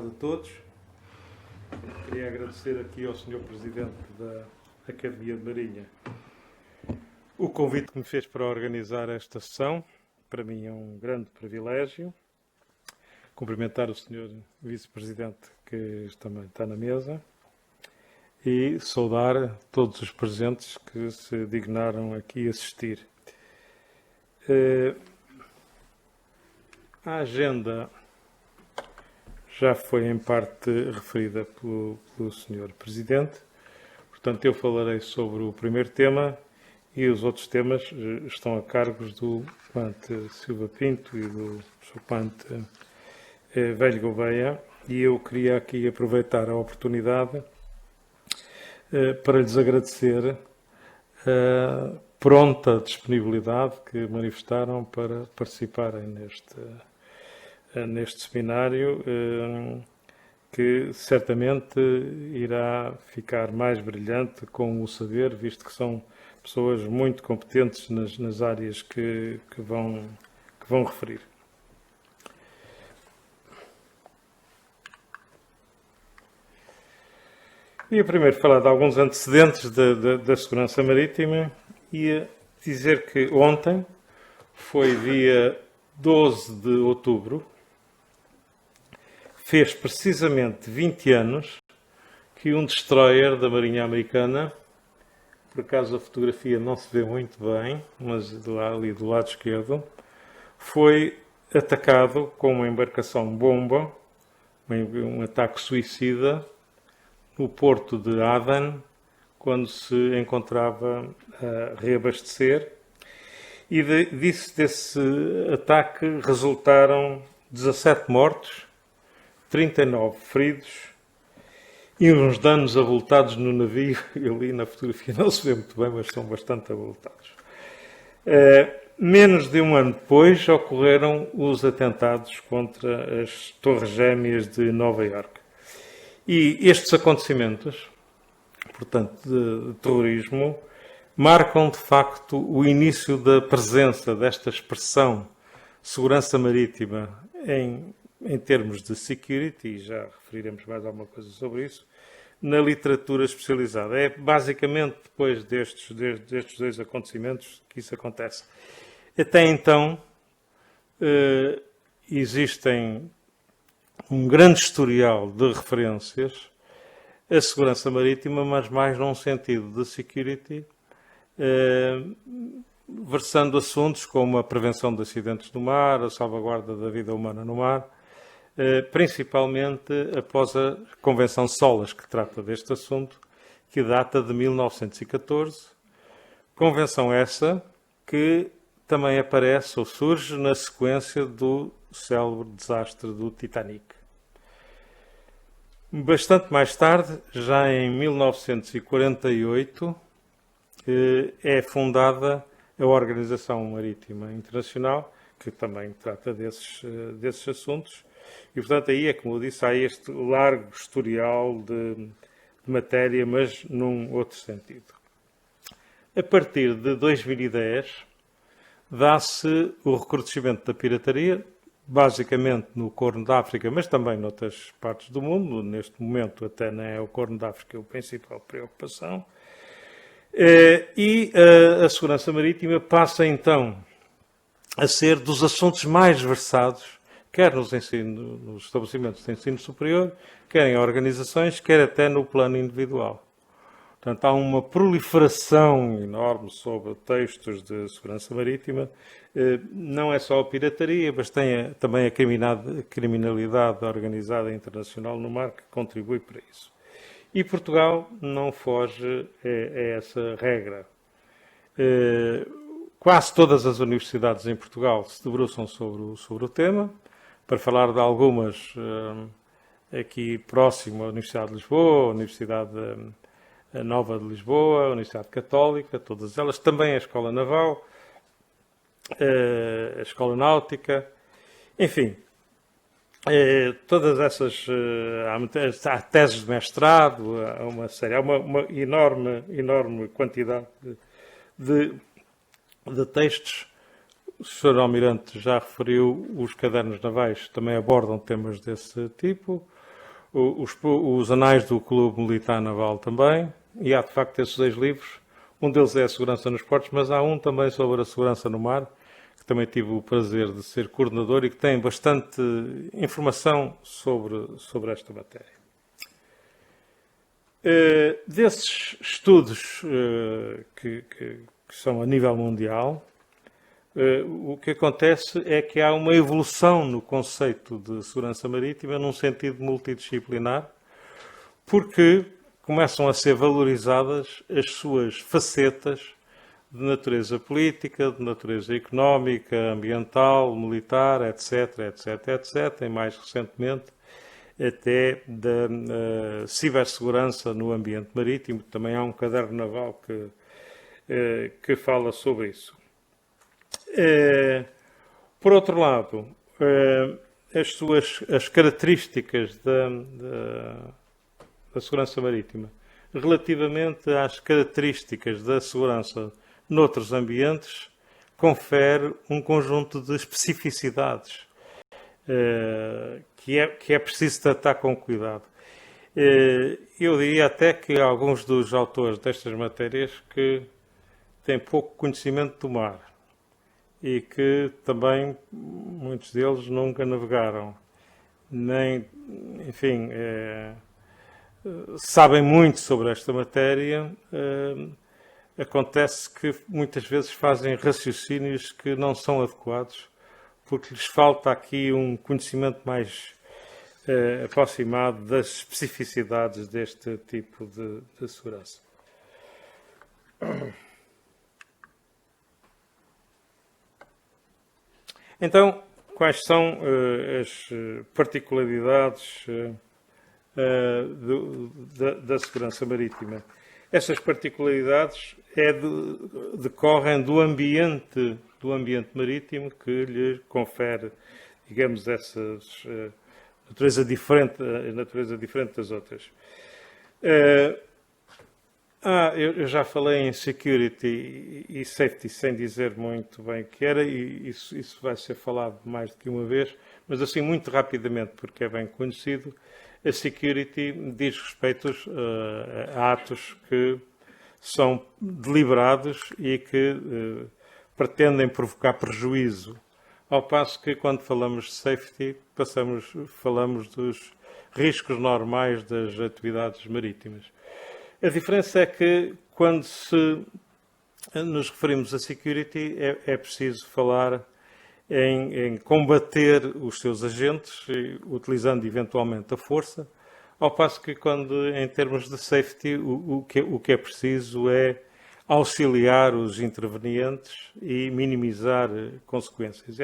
tarde a todos. Queria agradecer aqui ao Sr. Presidente da Academia de Marinha o convite que me fez para organizar esta sessão. Para mim é um grande privilégio. Cumprimentar o Sr. Vice-Presidente que também está na mesa e saudar todos os presentes que se dignaram aqui assistir. A agenda já foi em parte referida pelo Sr. Presidente, portanto eu falarei sobre o primeiro tema e os outros temas estão a cargos do Pante Silva Pinto e do Sr. Pante Velho Gouveia, e eu queria aqui aproveitar a oportunidade para lhes agradecer a pronta disponibilidade que manifestaram para participarem neste seminário, que certamente irá ficar mais brilhante com o saber, visto que são pessoas muito competentes nas áreas que vão referir. Ia primeiro falar de alguns antecedentes da segurança marítima e dizer que ontem foi dia 12 de outubro, fez precisamente 20 anos que um destroyer da Marinha Americana, por acaso a fotografia não se vê muito bem, mas ali do lado esquerdo, foi atacado com uma embarcação-bomba, um ataque suicida, no porto de Aden, quando se encontrava a reabastecer. E desse ataque resultaram 17 mortos, 39 feridos e uns danos avultados no navio. Ali na fotografia não se vê muito bem, mas são bastante avultados. Menos de um ano depois ocorreram os atentados contra as Torres Gêmeas de Nova Iorque. E estes acontecimentos, portanto, de terrorismo, marcam de facto o início da presença desta expressão segurança marítima em termos de security, e já referiremos mais alguma coisa sobre isso, na literatura especializada. É basicamente depois destes dois acontecimentos que isso acontece. Até então, existem um grande historial de referências à segurança marítima, mas mais num sentido de security, versando assuntos como a prevenção de acidentes no mar, a salvaguarda da vida humana no mar, principalmente após a Convenção SOLAS, que trata deste assunto, que data de 1914. Convenção essa que também aparece ou surge na sequência do célebre desastre do Titanic. Bastante mais tarde, já em 1948, é fundada a Organização Marítima Internacional, que também trata desses assuntos. E, portanto, aí é, como eu disse, há este largo historial de matéria, mas num outro sentido. A partir de 2010, dá-se o recrudescimento da pirataria, basicamente no Corno de África, mas também noutras partes do mundo. Neste momento, até não é o Corno de África a principal preocupação. E a segurança marítima passa, então, a ser dos assuntos mais versados, quer nos estabelecimentos de ensino superior, quer em organizações, quer até no plano individual. Portanto, há uma proliferação enorme sobre textos de segurança marítima. Não é só a pirataria, mas tem também a criminalidade organizada internacional no mar que contribui para isso. E Portugal não foge a essa regra. Quase todas as universidades em Portugal se debruçam sobre o tema. Para falar de algumas, aqui próximo, a Universidade de Lisboa, a Universidade Nova de Lisboa, a Universidade Católica, todas elas, também a Escola Naval, a Escola Náutica, enfim, todas essas, há teses de mestrado, há uma série, há uma enorme quantidade de textos. O Sr. Almirante já referiu, os cadernos navais também abordam temas desse tipo. os anais do Clube Militar Naval também, e há de facto esses 2 livros. Um deles é a segurança nos portos, mas há um também sobre a segurança no mar, que também tive o prazer de ser coordenador e que tem bastante informação sobre esta matéria. Desses estudos que são a nível mundial, o que acontece é que há uma evolução no conceito de segurança marítima num sentido multidisciplinar, porque começam a ser valorizadas as suas facetas de natureza política, de natureza económica, ambiental, militar, etc., etc., etc., e mais recentemente até da cibersegurança no ambiente marítimo. Também há um caderno naval que fala sobre isso. Por outro lado, as características da segurança marítima relativamente às características da segurança noutros ambientes confere um conjunto de especificidades que é preciso tratar com cuidado. Eu diria até que alguns dos autores destas matérias que têm pouco conhecimento do mar e que também muitos deles nunca navegaram, nem, enfim, sabem muito sobre esta matéria. Acontece que muitas vezes fazem raciocínios que não são adequados, porque lhes falta aqui um conhecimento mais aproximado das especificidades deste tipo de segurança. Então, quais são as particularidades da segurança marítima? Essas particularidades decorrem do ambiente marítimo que lhe confere, digamos, essas natureza diferente das outras. Eu já falei em security e safety sem dizer muito bem o que era, e isso vai ser falado mais do que uma vez, mas assim muito rapidamente, porque é bem conhecido. A security diz respeito a atos que são deliberados e que pretendem provocar prejuízo, ao passo que quando falamos de safety falamos dos riscos normais das atividades marítimas. A diferença é que quando nos referimos a security é preciso falar em combater os seus agentes, utilizando eventualmente a força, ao passo que quando, em termos de safety, o que é preciso é auxiliar os intervenientes e minimizar consequências.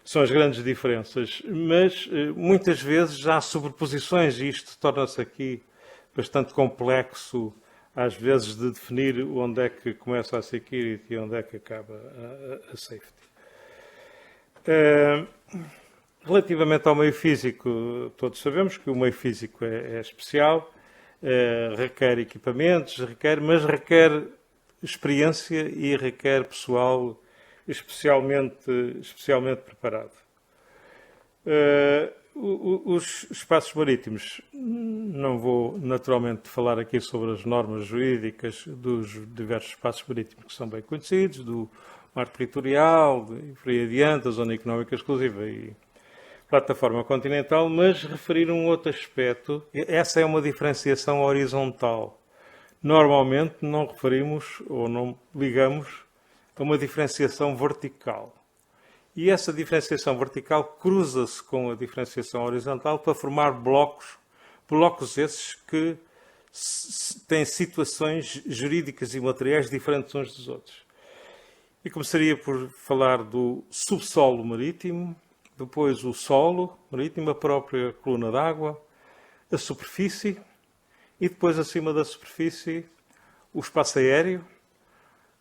São as grandes diferenças. Mas, muitas vezes, já há sobreposições e isto torna-se aqui bastante complexo, às vezes, de definir onde é que começa a security e onde é que acaba a safety. Relativamente ao meio físico, todos sabemos que o meio físico é especial, requer equipamentos, mas requer experiência e requer pessoal especialmente preparado. Os espaços marítimos, não vou naturalmente falar aqui sobre as normas jurídicas dos diversos espaços marítimos que são bem conhecidos, do mar territorial, por aí adiante, a zona económica exclusiva e plataforma continental, mas referir um outro aspecto. Essa é uma diferenciação horizontal. Normalmente não referimos ou não ligamos a uma diferenciação vertical. E essa diferenciação vertical cruza-se com a diferenciação horizontal para formar blocos esses que têm situações jurídicas e materiais diferentes uns dos outros. E começaria por falar do subsolo marítimo, depois o solo marítimo, a própria coluna d'água, a superfície e depois, acima da superfície, o espaço aéreo,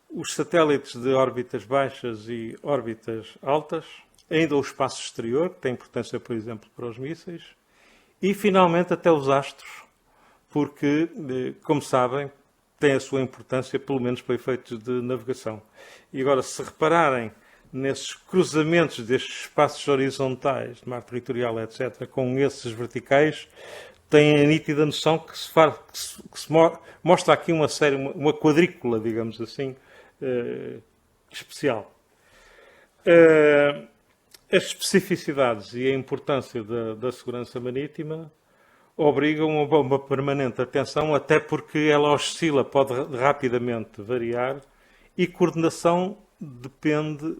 os satélites de órbitas baixas e órbitas altas, ainda o espaço exterior, que tem importância, por exemplo, para os mísseis, e, finalmente, até os astros, porque, como sabem, tem a sua importância, pelo menos para efeitos de navegação. E agora, se repararem nesses cruzamentos destes espaços horizontais, de mar territorial, etc., com esses verticais, têm a nítida noção que se mostra aqui uma série, uma quadrícula, digamos assim, especial. As especificidades e a importância da segurança marítima obrigam a uma permanente atenção, até porque ela oscila, pode rapidamente variar, e coordenação depende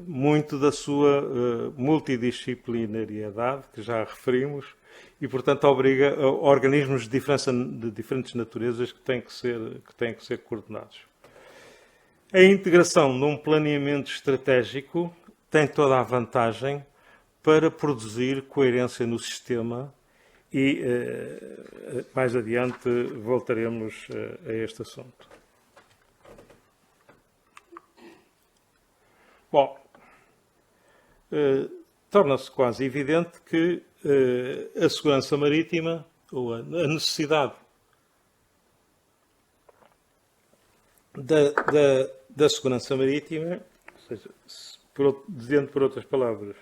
muito da sua multidisciplinariedade, que já referimos, e, portanto, obriga a organismos de diferentes naturezas que têm que ser coordenados. A integração num planeamento estratégico tem toda a vantagem para produzir coerência no sistema e, mais adiante, voltaremos a este assunto. Bom, torna-se quase evidente que a segurança marítima, ou a necessidade da segurança marítima, ou seja, dizendo por outras palavras,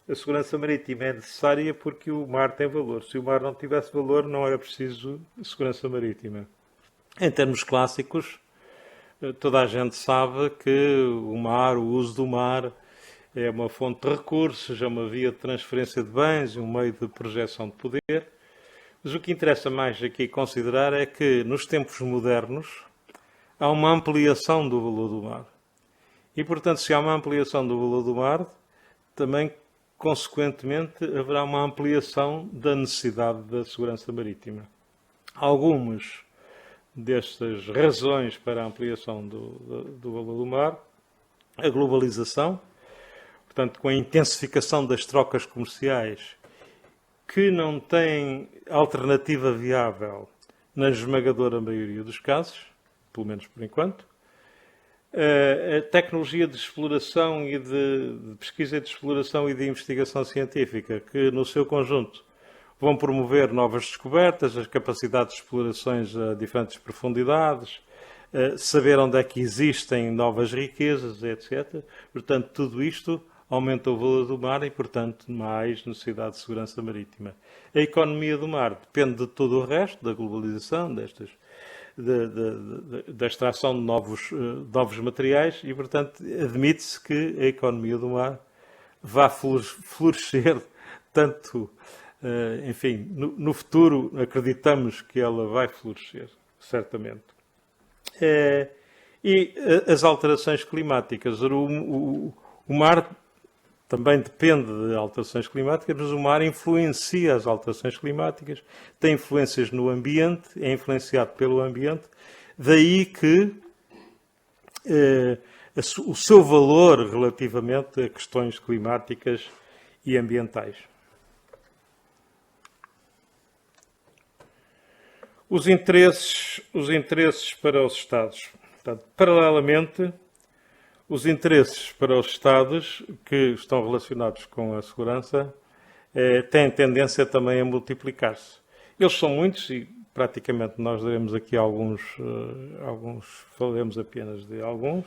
a segurança marítima é necessária porque o mar tem valor. Se o mar não tivesse valor, não era preciso segurança marítima. Em termos clássicos, toda a gente sabe que o mar, o uso do mar, é uma fonte de recursos, é uma via de transferência de bens, um meio de projeção de poder. Mas o que interessa mais aqui considerar é que, nos tempos modernos, há uma ampliação do valor do mar. E, portanto, se há uma ampliação do valor do mar, também, consequentemente, haverá uma ampliação da necessidade da segurança marítima. Algumas destas razões para a ampliação do valor do mar, a globalização, portanto, com a intensificação das trocas comerciais, que não têm alternativa viável na esmagadora maioria dos casos, pelo menos por enquanto, a tecnologia de exploração e de pesquisa de exploração e de investigação científica, que no seu conjunto vão promover novas descobertas, as capacidades de explorações a diferentes profundidades, saber onde é que existem novas riquezas, etc. Portanto, tudo isto aumenta o valor do mar e, portanto, mais necessidade de segurança marítima. A economia do mar depende de todo o resto, da globalização, da extração de novos materiais e, portanto, admite-se que a economia do mar vá florescer tanto, enfim, no futuro acreditamos que ela vai florescer, certamente. E as alterações climáticas. O mar também depende de alterações climáticas, mas o mar influencia as alterações climáticas, tem influências no ambiente, é influenciado pelo ambiente, daí que o seu valor relativamente a questões climáticas e ambientais. Os interesses para os Estados. Portanto, paralelamente, os interesses para os Estados que estão relacionados com a segurança têm tendência também a multiplicar-se. Eles são muitos e praticamente nós daremos aqui alguns, falaremos apenas de alguns,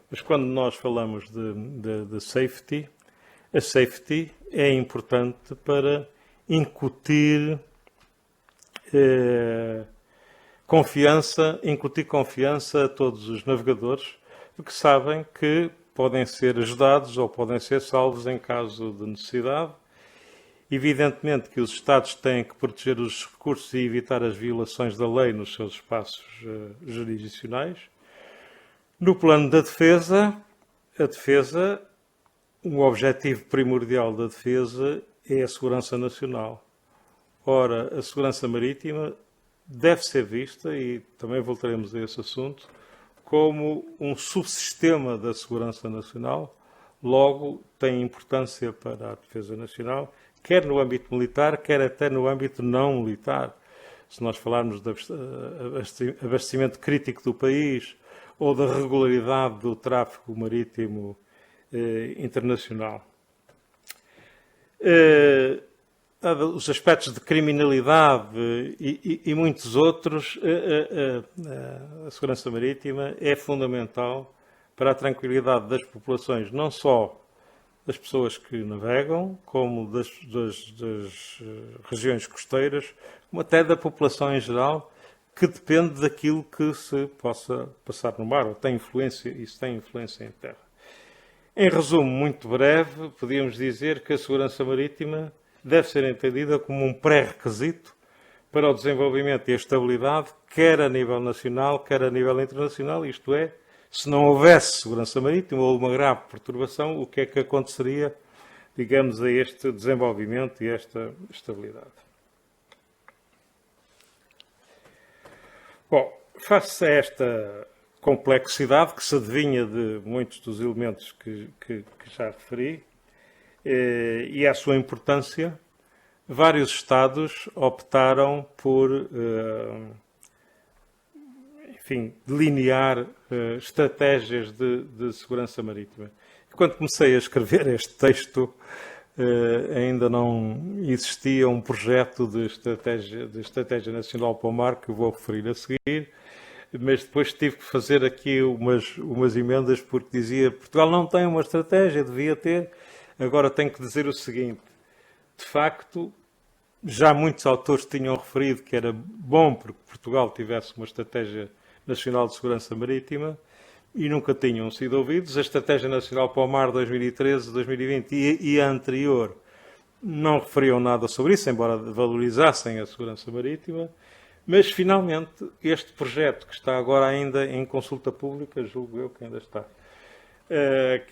mas quando nós falamos de safety, a safety é importante para incutir confiança a todos os navegadores, porque sabem que podem ser ajudados ou podem ser salvos em caso de necessidade. Evidentemente que os Estados têm que proteger os recursos e evitar as violações da lei nos seus espaços jurisdicionais. No plano da defesa, o objetivo primordial da defesa é a segurança nacional. Ora, a segurança marítima deve ser vista, e também voltaremos a esse assunto, como um subsistema da segurança nacional, logo tem importância para a defesa nacional, quer no âmbito militar, quer até no âmbito não militar. Se nós falarmos de abastecimento crítico do país ou da regularidade do tráfego marítimo internacional. Os aspectos de criminalidade e muitos outros, a segurança marítima é fundamental para a tranquilidade das populações, não só das pessoas que navegam, como das regiões costeiras, como até da população em geral, que depende daquilo que se possa passar no mar, ou tem influência, isso tem influência em terra. Em resumo muito breve, podíamos dizer que a segurança marítima deve ser entendida como um pré-requisito para o desenvolvimento e a estabilidade, quer a nível nacional, quer a nível internacional, isto é, se não houvesse segurança marítima ou uma grave perturbação, o que é que aconteceria, digamos, a este desenvolvimento e esta estabilidade? Bom, face a esta complexidade que se adivinha de muitos dos elementos que já referi e à sua importância, vários Estados optaram por, enfim, delinear estratégias de segurança marítima. Quando comecei a escrever este texto, ainda não existia um projeto de estratégia nacional para o mar, que eu vou referir a seguir, mas depois tive que fazer aqui umas emendas, porque dizia Portugal não tem uma estratégia, devia ter. Agora tenho que dizer o seguinte: de facto, já muitos autores tinham referido que era bom porque Portugal tivesse uma estratégia nacional de segurança marítima e nunca tinham sido ouvidos. A Estratégia Nacional para o Mar 2013-2020 e a anterior não referiam nada sobre isso, embora valorizassem a segurança marítima. Mas, finalmente, este projeto, que está agora ainda em consulta pública, julgo eu que ainda está,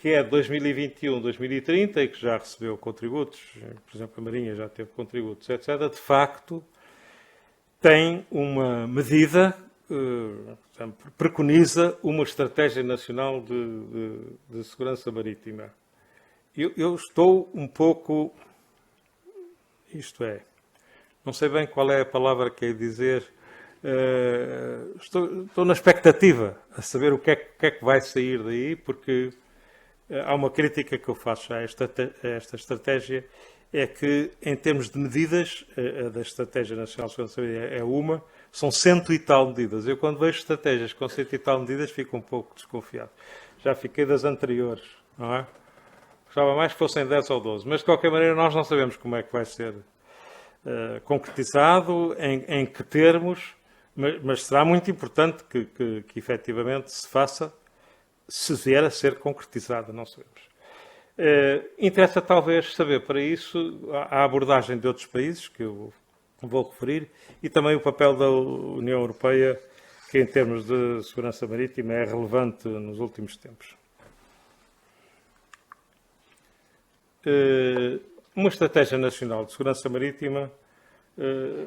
que é 2021-2030 e que já recebeu contributos, por exemplo, a Marinha já teve contributos, etc., de facto, tem uma medida, preconiza uma estratégia nacional de segurança marítima. Eu estou um pouco, isto é, não sei bem qual é a palavra que é dizer, estou na expectativa a saber o que é que vai sair daí, porque há uma crítica que eu faço a esta estratégia, é que em termos de medidas, a da Estratégia Nacional de Segurança Marítima é uma, são 100 e tal medidas. Eu quando vejo estratégias com 100 e tal medidas fico um pouco desconfiado. Já fiquei das anteriores, não é? Gostava mais que fossem 10 ou 12, mas de qualquer maneira nós não sabemos como é que vai ser concretizado, em que termos, mas será muito importante que efetivamente se faça, se vier a ser concretizada, não sabemos. Interessa talvez saber para isso a abordagem de outros países, que eu vou referir, e também o papel da União Europeia, que em termos de segurança marítima é relevante nos últimos tempos. Uma estratégia nacional de segurança marítima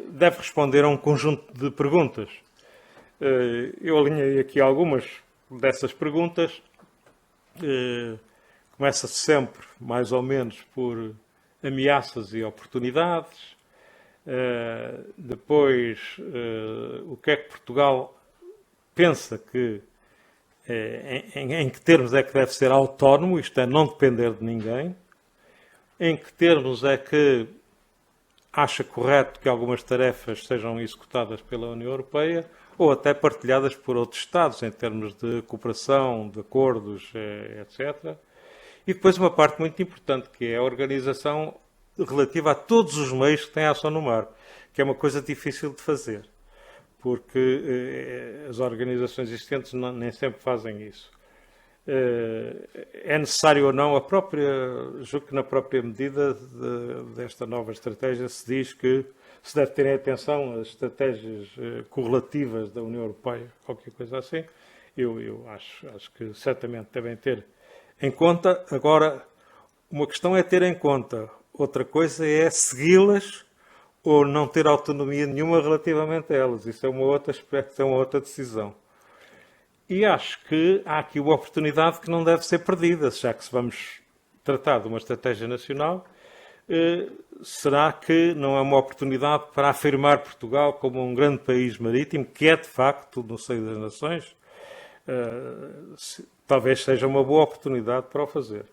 deve responder a um conjunto de perguntas. Eu alinhei aqui algumas dessas perguntas. Começa-se sempre, mais ou menos, por ameaças e oportunidades. Depois, o que é que Portugal pensa que, em que termos é que deve ser autónomo, isto é, não depender de ninguém. Em que termos é que acha correto que algumas tarefas sejam executadas pela União Europeia ou até partilhadas por outros Estados, em termos de cooperação, de acordos, etc. E depois uma parte muito importante, que é a organização relativa a todos os meios que têm ação no mar, que é uma coisa difícil de fazer, porque as organizações existentes nem sempre fazem isso. É necessário ou não, julgo que na própria medida desta nova estratégia se diz que se deve ter em atenção as estratégias correlativas da União Europeia, qualquer coisa assim. Eu acho que certamente devem ter em conta. Agora, uma questão é ter em conta, outra coisa é segui-las ou não ter autonomia nenhuma relativamente a elas. Isso é uma outra aspecto, é uma outra decisão. E acho que há aqui uma oportunidade que não deve ser perdida, já que se vamos tratar de uma estratégia nacional. Será que não é uma oportunidade para afirmar Portugal como um grande país marítimo, que é de facto no seio das nações? Talvez seja uma boa oportunidade para o fazer.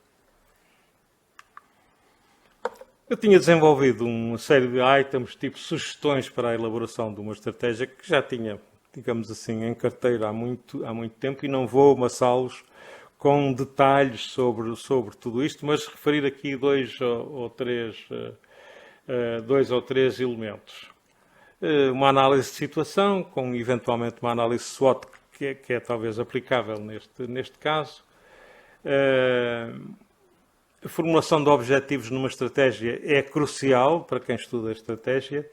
Eu tinha desenvolvido uma série de items, tipo sugestões para a elaboração de uma estratégia que já tinha, digamos assim, em carteira há muito tempo e não vou amassá-los com detalhes sobre tudo isto, mas referir aqui dois ou três elementos. Uma análise de situação, com eventualmente uma análise SWOT, que é talvez aplicável neste caso. A formulação de objetivos numa estratégia é crucial para quem estuda a estratégia,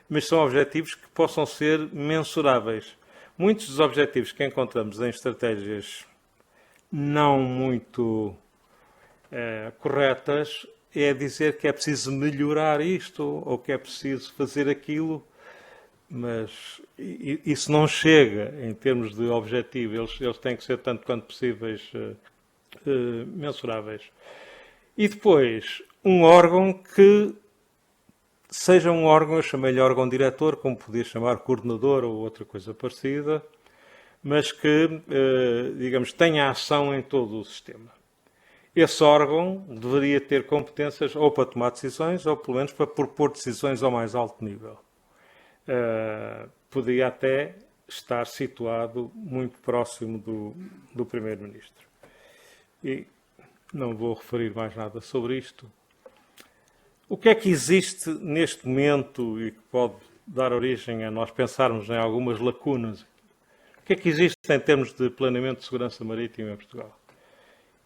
mas são objetivos que possam ser mensuráveis. Muitos dos objetivos que encontramos em estratégias não muito corretas é dizer que é preciso melhorar isto ou que é preciso fazer aquilo, mas isso não chega em termos de objetivo. Eles têm que ser tanto quanto possíveis mensuráveis. E depois, um órgão que seja um órgão, eu chamei-lhe órgão diretor, como podia chamar coordenador ou outra coisa parecida, mas que, digamos, tenha ação em todo o sistema. Esse órgão deveria ter competências ou para tomar decisões ou, pelo menos, para propor decisões ao mais alto nível. Poderia até estar situado muito próximo do Primeiro-Ministro. E não vou referir mais nada sobre isto. O que é que existe neste momento e que pode dar origem a nós pensarmos em algumas lacunas? O que é que existe em termos de planeamento de segurança marítima em Portugal?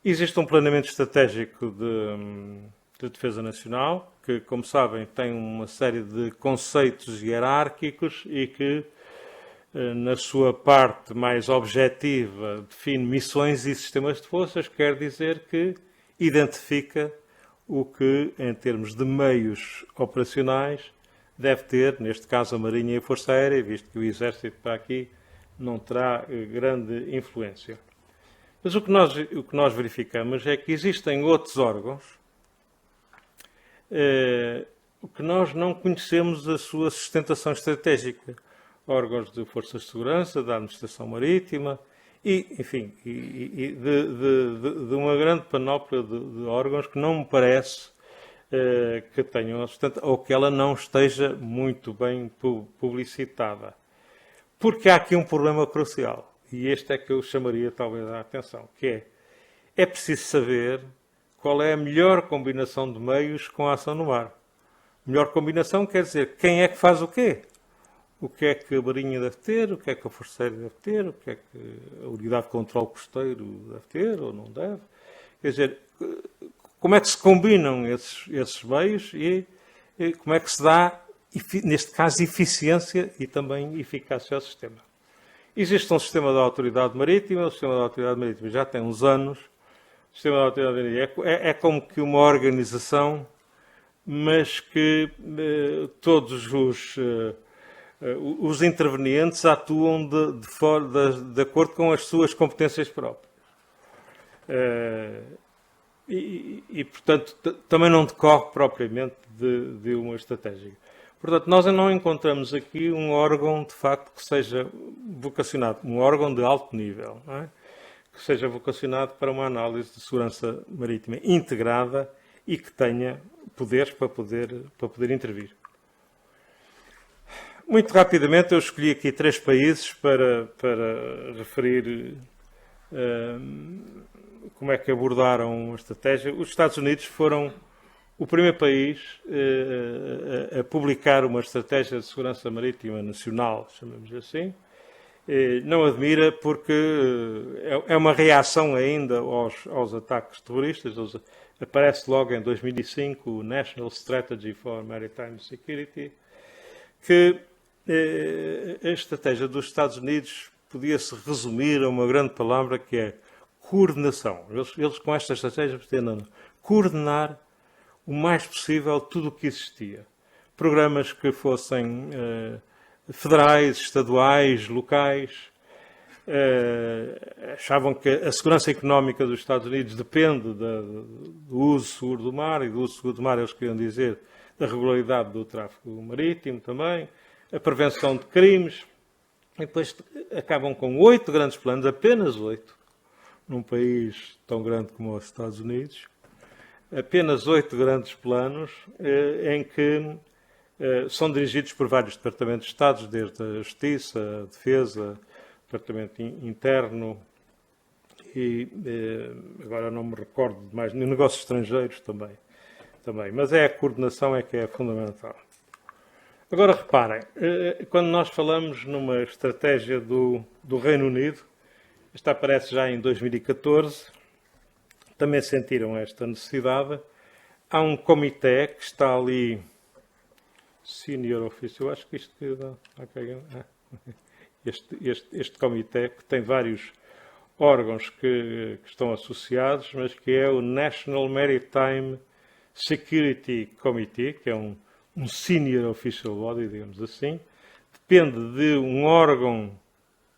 Existe um planeamento estratégico de defesa nacional, que, como sabem, tem uma série de conceitos hierárquicos e que, na sua parte mais objetiva, define missões e sistemas de forças, quer dizer que identifica o que, em termos de meios operacionais, deve ter, neste caso, a Marinha e a Força Aérea, visto que o Exército para aqui não terá grande influência. Mas o que nós verificamos é que existem outros órgãos que nós não conhecemos a sua sustentação estratégica. Órgãos de forças de segurança, da administração marítima e, enfim, de uma grande panóplia de órgãos que não me parece que tenham a sustentação, ou que ela não esteja muito bem publicitada. Porque há aqui um problema crucial, e este é que eu chamaria talvez a atenção, que é preciso saber qual é a melhor combinação de meios com a ação no mar. Melhor combinação quer dizer quem é que faz o quê? O que é que a Marinha deve ter, o que é que a Força Aérea deve ter, o que é que a Unidade de Controlo Costeiro deve ter ou não deve. Quer dizer, como é que se combinam esses meios e como é que se dá, neste caso, eficiência e também eficácia ao sistema. Existe um sistema da Autoridade Marítima, o sistema da Autoridade Marítima já tem uns anos. O sistema da Autoridade Marítima é como que uma organização, mas que todos os intervenientes atuam de acordo com as suas competências próprias. Portanto, também não decorre propriamente de uma estratégia. Portanto, nós não encontramos aqui um órgão, de facto, que seja vocacionado, um órgão de alto nível, não é? Que seja vocacionado para uma análise de segurança marítima integrada e que tenha poderes para poder intervir. Muito rapidamente, eu escolhi aqui 3 países para referir como é que abordaram a estratégia. Os Estados Unidos foram o primeiro país a publicar uma estratégia de segurança marítima nacional, chamamos assim. Não admira porque é uma reação ainda aos ataques terroristas. Aparece logo em 2005 o National Strategy for Maritime Security, que a estratégia dos Estados Unidos podia-se resumir a uma grande palavra que é coordenação. Eles com esta estratégia pretendem coordenar o mais possível tudo o que existia. Programas que fossem federais, estaduais, locais. Achavam que a segurança económica dos Estados Unidos depende do uso seguro do mar, e do uso seguro do mar eles queriam dizer da regularidade do tráfego marítimo também, a prevenção de crimes, e depois acabam com 8 grandes planos, apenas 8, num país tão grande como os Estados Unidos, apenas 8 grandes planos em que são dirigidos por vários departamentos de Estado, desde a Justiça, a Defesa, Departamento Interno agora não me recordo de mais, negócios estrangeiros também. Mas a coordenação é que é fundamental. Agora reparem, quando nós falamos numa estratégia do Reino Unido, esta aparece já em 2014, também sentiram esta necessidade. Há um comitê que está ali, Senior Official, acho que isto... Este comitê, que tem vários órgãos que estão associados, mas que é o National Maritime Security Committee, que é um Senior Official Body, digamos assim, depende de um órgão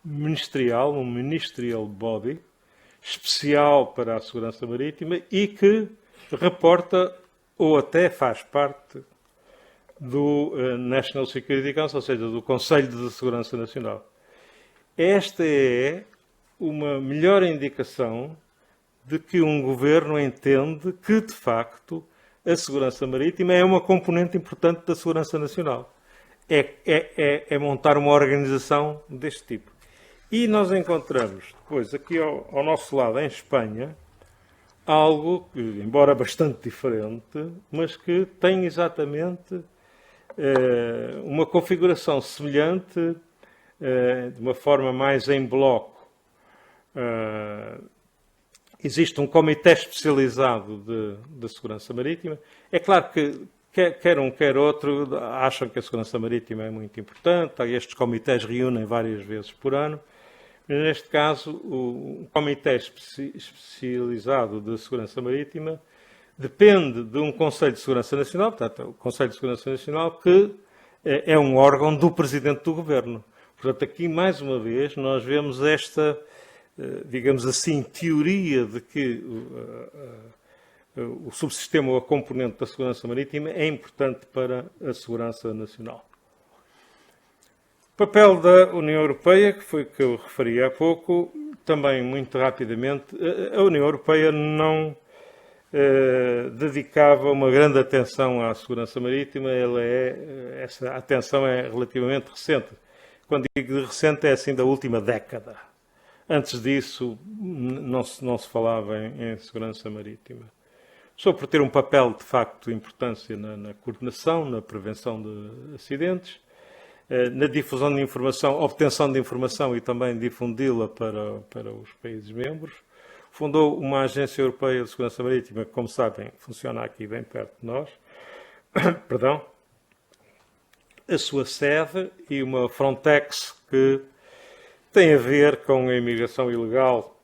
ministerial, um Ministerial Body, especial para a segurança marítima e que reporta ou até faz parte do National Security Council, ou seja, do Conselho de Segurança Nacional. Esta é uma melhor indicação de que um governo entende que, de facto, a segurança marítima é uma componente importante da segurança nacional. É montar uma organização deste tipo. E nós encontramos depois, aqui ao nosso lado, em Espanha, algo que, embora bastante diferente, mas que tem exatamente uma configuração semelhante, de uma forma mais em bloco. Existe um comitê especializado de segurança marítima. É claro que quer um, quer outro, acham que a segurança marítima é muito importante. Estes comitês reúnem várias vezes por ano. Neste caso, o Comitê Especializado de Segurança Marítima depende de um Conselho de Segurança Nacional, portanto, o Conselho de Segurança Nacional, que é um órgão do Presidente do Governo. Portanto, aqui, mais uma vez, nós vemos esta, digamos assim, teoria de que o subsistema ou a componente da segurança marítima é importante para a segurança nacional. O papel da União Europeia, que foi o que eu referi há pouco, também muito rapidamente, a União Europeia não dedicava uma grande atenção à segurança marítima, essa atenção é relativamente recente. Quando digo de recente, é assim da última década. Antes disso, não se falava em segurança marítima. Só por ter um papel, de facto, de importância na coordenação, na prevenção de acidentes, na difusão de informação, obtenção de informação e também difundi-la para os países membros. Fundou uma Agência Europeia de Segurança Marítima, que, como sabem, funciona aqui bem perto de nós. Perdão. A sua sede e uma Frontex que tem a ver com a imigração ilegal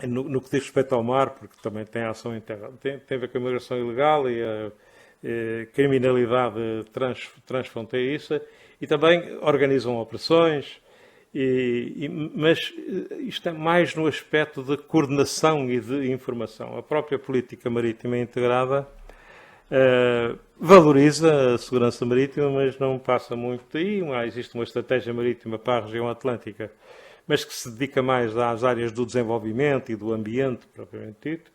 no que diz respeito ao mar, porque também tem a ação interna. Tem a ver com a imigração ilegal e a criminalidade transfronteiriça e também organizam operações, mas isto é mais no aspecto de coordenação e de informação. A própria política marítima integrada valoriza a segurança marítima, mas não passa muito daí. Existe uma estratégia marítima para a região atlântica, mas que se dedica mais às áreas do desenvolvimento e do ambiente, propriamente dito.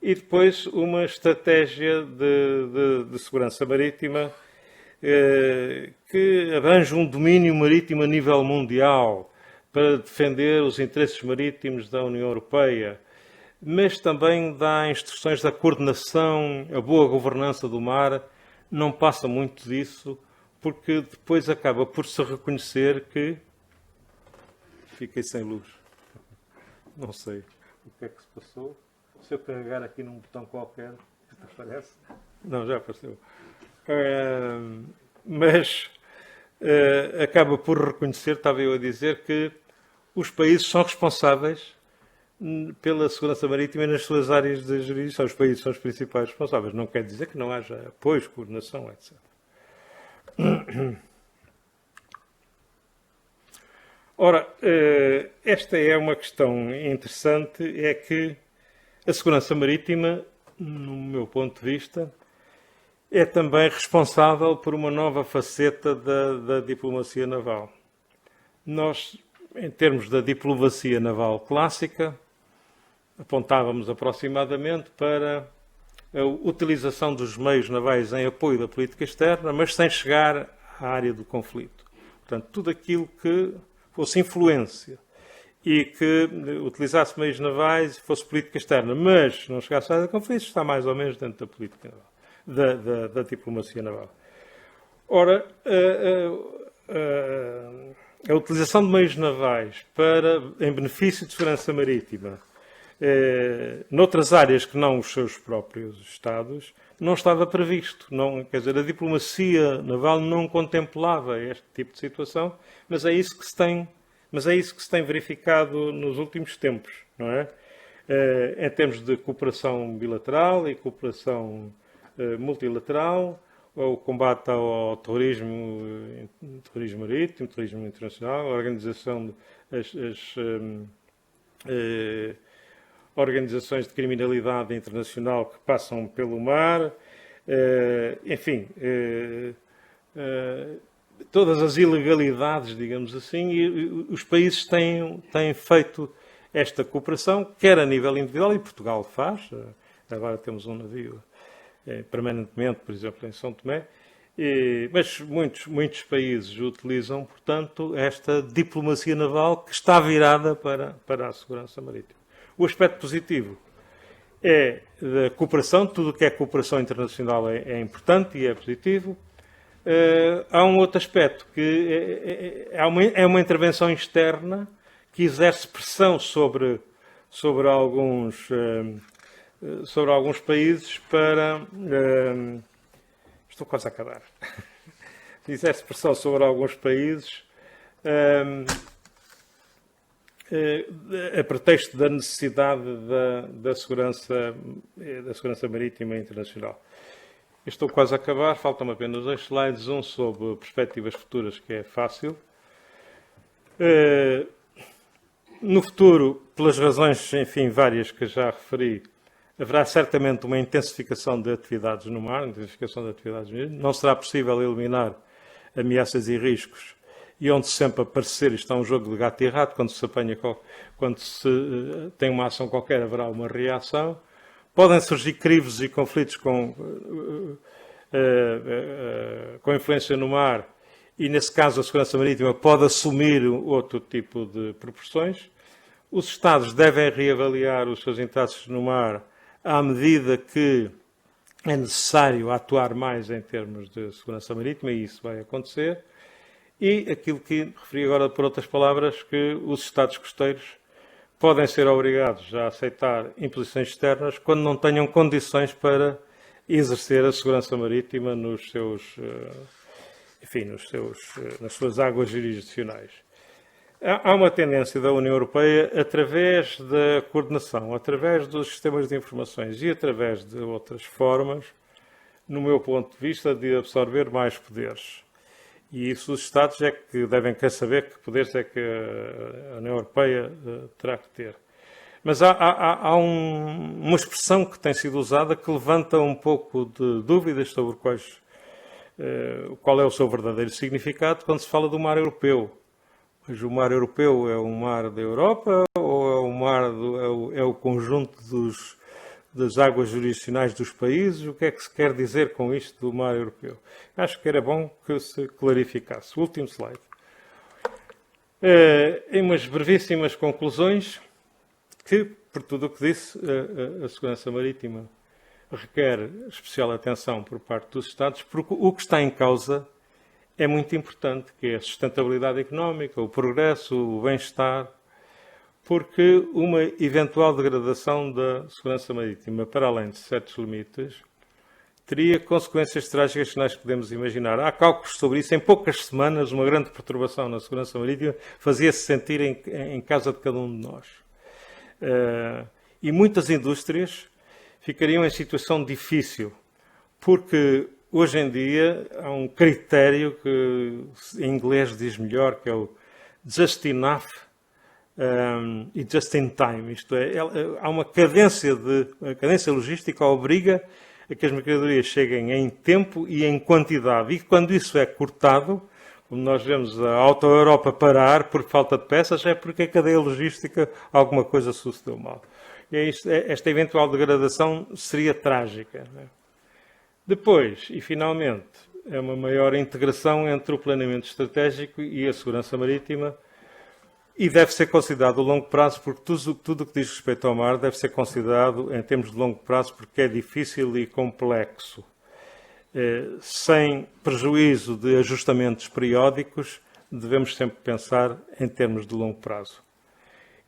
E depois uma estratégia de segurança marítima que abrange um domínio marítimo a nível mundial para defender os interesses marítimos da União Europeia, mas também dá instruções da coordenação, a boa governança do mar. Não passa muito disso, porque depois acaba por se reconhecer que... Fiquei sem luz. Não sei o que é que se passou. Se eu carregar aqui num botão qualquer, isto aparece? Não, já apareceu. Mas acaba por reconhecer, estava eu a dizer, que os países são responsáveis pela segurança marítima nas suas áreas de jurisdição. Os países são os principais responsáveis. Não quer dizer que não haja apoio, coordenação, etc. Ora, esta é uma questão interessante, é que a segurança marítima, no meu ponto de vista, é também responsável por uma nova faceta da diplomacia naval. Nós, em termos da diplomacia naval clássica, apontávamos aproximadamente para a utilização dos meios navais em apoio da política externa, mas sem chegar à área do conflito. Portanto, tudo aquilo que fosse influência e que utilizasse meios navais e fosse política externa, mas não chegasse a conflitos, está mais ou menos dentro da política naval, da diplomacia naval. Ora, a utilização de meios navais em benefício de segurança marítima noutras áreas que não os seus próprios Estados, não estava previsto. Não, quer dizer, a diplomacia naval não contemplava este tipo de situação, mas é isso que se tem verificado nos últimos tempos, não é? Em termos de cooperação bilateral e cooperação multilateral, o combate ao terrorismo marítimo, terrorismo internacional, a organização organizações de criminalidade internacional que passam pelo mar, enfim, todas as ilegalidades, digamos assim, e os países têm feito esta cooperação, quer a nível individual, e Portugal faz. Agora temos um navio permanentemente, por exemplo, em São Tomé, mas muitos países utilizam, portanto, esta diplomacia naval que está virada para a segurança marítima. O aspecto positivo é da cooperação, tudo o que é cooperação internacional é importante e é positivo. Há um outro aspecto, que é uma intervenção externa que exerce pressão sobre alguns países para... estou quase a acabar. Exerce pressão sobre alguns países a pretexto da necessidade da segurança marítima internacional. Estou quase a acabar, faltam-me apenas 2 slides, um sobre perspectivas futuras, que é fácil. No futuro, pelas razões, enfim, várias que já referi, haverá certamente uma intensificação de atividades no mar, não será possível eliminar ameaças e riscos, e onde sempre aparecer, isto é um jogo de gato e rato, quando se tem uma ação qualquer, haverá uma reação. Podem surgir crises e conflitos com influência no mar, e nesse caso a segurança marítima pode assumir outro tipo de proporções. Os Estados devem reavaliar os seus interesses no mar à medida que é necessário atuar mais em termos de segurança marítima, e isso vai acontecer. E aquilo que referi agora por outras palavras, que os Estados costeiros podem ser obrigados a aceitar imposições externas quando não tenham condições para exercer a segurança marítima nas suas águas jurisdicionais. Há uma tendência da União Europeia, através da coordenação, através dos sistemas de informações e através de outras formas, no meu ponto de vista, de absorver mais poderes. E isso os Estados é que devem querer saber que poderes é que a União Europeia terá que ter. Mas há uma expressão que tem sido usada que levanta um pouco de dúvidas sobre qual é o seu verdadeiro significado quando se fala do mar europeu. Mas o mar europeu é o mar da Europa ou é o conjunto das águas jurisdicionais dos países? O que é que se quer dizer com isto do mar europeu? Acho que era bom que se clarificasse. O último slide. Em umas brevíssimas conclusões, que, por tudo o que disse, a segurança marítima requer especial atenção por parte dos Estados, porque o que está em causa é muito importante, que é a sustentabilidade económica, o progresso, o bem-estar, porque uma eventual degradação da segurança marítima, para além de certos limites, teria consequências trágicas que nós podemos imaginar. Há cálculos sobre isso. Em poucas semanas, uma grande perturbação na segurança marítima fazia-se sentir em casa de cada um de nós. E muitas indústrias ficariam em situação difícil, porque hoje em dia há um critério que em inglês diz melhor, que é o just enough e just in time. Isto é, há uma cadência logística obriga a que as mercadorias cheguem em tempo e em quantidade. E quando isso é cortado, como nós vemos a Auto Europa parar por falta de peças, é porque a cadeia logística alguma coisa sucedeu mal. E esta eventual degradação seria trágica. Não é? Depois, e finalmente, é uma maior integração entre o planeamento estratégico e a segurança marítima, E deve ser considerado a longo prazo, porque tudo o que diz respeito ao mar deve ser considerado em termos de longo prazo, porque é difícil e complexo. Sem prejuízo de ajustamentos periódicos, devemos sempre pensar em termos de longo prazo.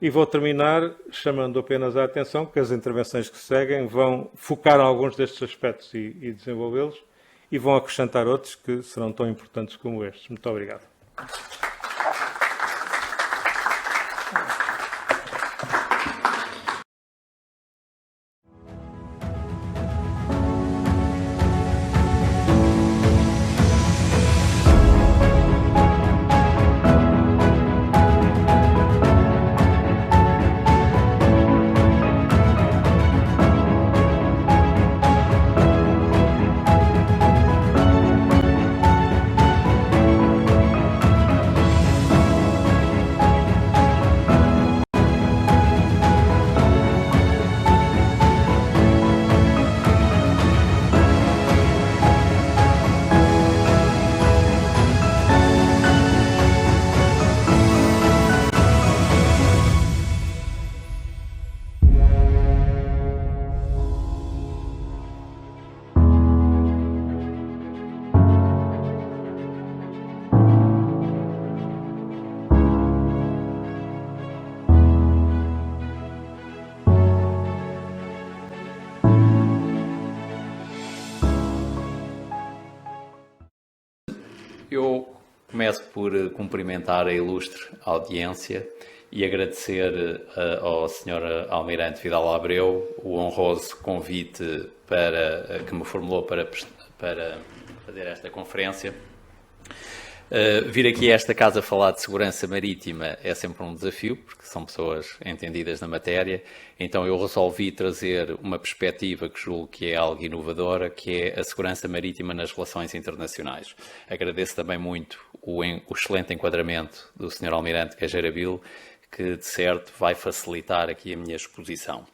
E vou terminar chamando apenas a atenção que as intervenções que seguem vão focar alguns destes aspectos e desenvolvê-los, e vão acrescentar outros que serão tão importantes como estes. Muito obrigado. Eu começo por cumprimentar a ilustre audiência e agradecer ao Sr. Almirante Vidal Abreu o honroso convite que me formulou para fazer esta conferência. Vir aqui a esta casa falar de segurança marítima é sempre um desafio, porque são pessoas entendidas na matéria, então eu resolvi trazer uma perspectiva que julgo que é algo inovadora, que é a segurança marítima nas relações internacionais. Agradeço também muito o excelente enquadramento do Sr. Almirante Gageira-Bilo, que de certo vai facilitar aqui a minha exposição.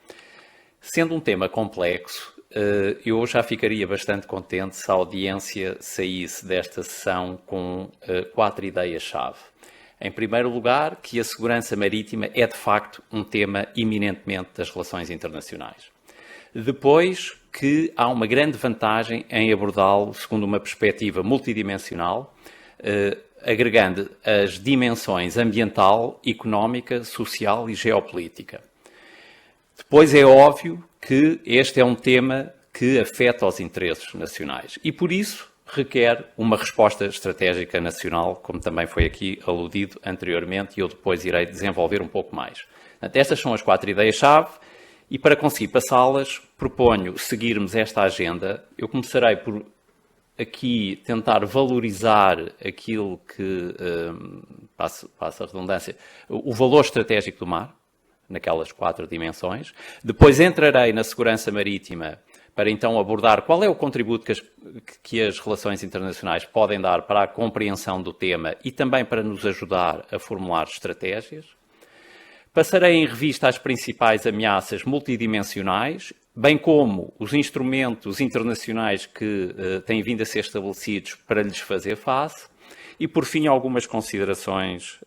Sendo um tema complexo, eu já ficaria bastante contente se a audiência saísse desta sessão com 4 ideias-chave. Em primeiro lugar, que a segurança marítima é de facto um tema eminentemente das relações internacionais. Depois, que há uma grande vantagem em abordá-lo segundo uma perspectiva multidimensional, agregando as dimensões ambiental, económica, social e geopolítica. Depois é óbvio que este é um tema que afeta os interesses nacionais e, por isso, requer uma resposta estratégica nacional, como também foi aqui aludido anteriormente, e eu depois irei desenvolver um pouco mais. Portanto, estas são as 4 ideias-chave e, para conseguir passá-las, proponho seguirmos esta agenda. Eu começarei por aqui tentar valorizar aquilo que, passa a redundância, o valor estratégico do mar, naquelas 4 dimensões. Depois entrarei na segurança marítima para então abordar qual é o contributo que as relações internacionais podem dar para a compreensão do tema e também para nos ajudar a formular estratégias. Passarei em revista as principais ameaças multidimensionais, bem como os instrumentos internacionais que têm vindo a ser estabelecidos para lhes fazer face. E, por fim, algumas considerações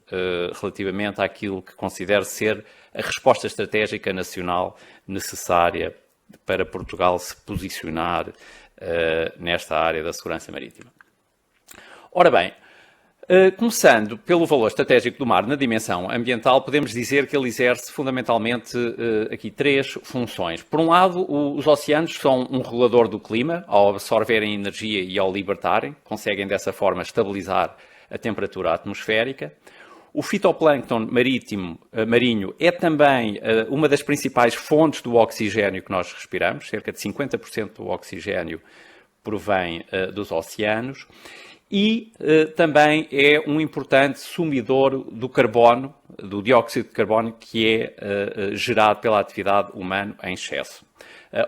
relativamente àquilo que considero ser a resposta estratégica nacional necessária para Portugal se posicionar nesta área da segurança marítima. Ora bem, começando pelo valor estratégico do mar na dimensão ambiental, podemos dizer que ele exerce fundamentalmente aqui 3 funções. Por um lado, os oceanos são um regulador do clima, ao absorverem energia e ao libertarem, conseguem dessa forma estabilizar a temperatura atmosférica. O fitoplâncton marinho é também uma das principais fontes do oxigênio que nós respiramos, cerca de 50% do oxigênio provém dos oceanos. E também é um importante sumidor do carbono, do dióxido de carbono, que é gerado pela atividade humana em excesso.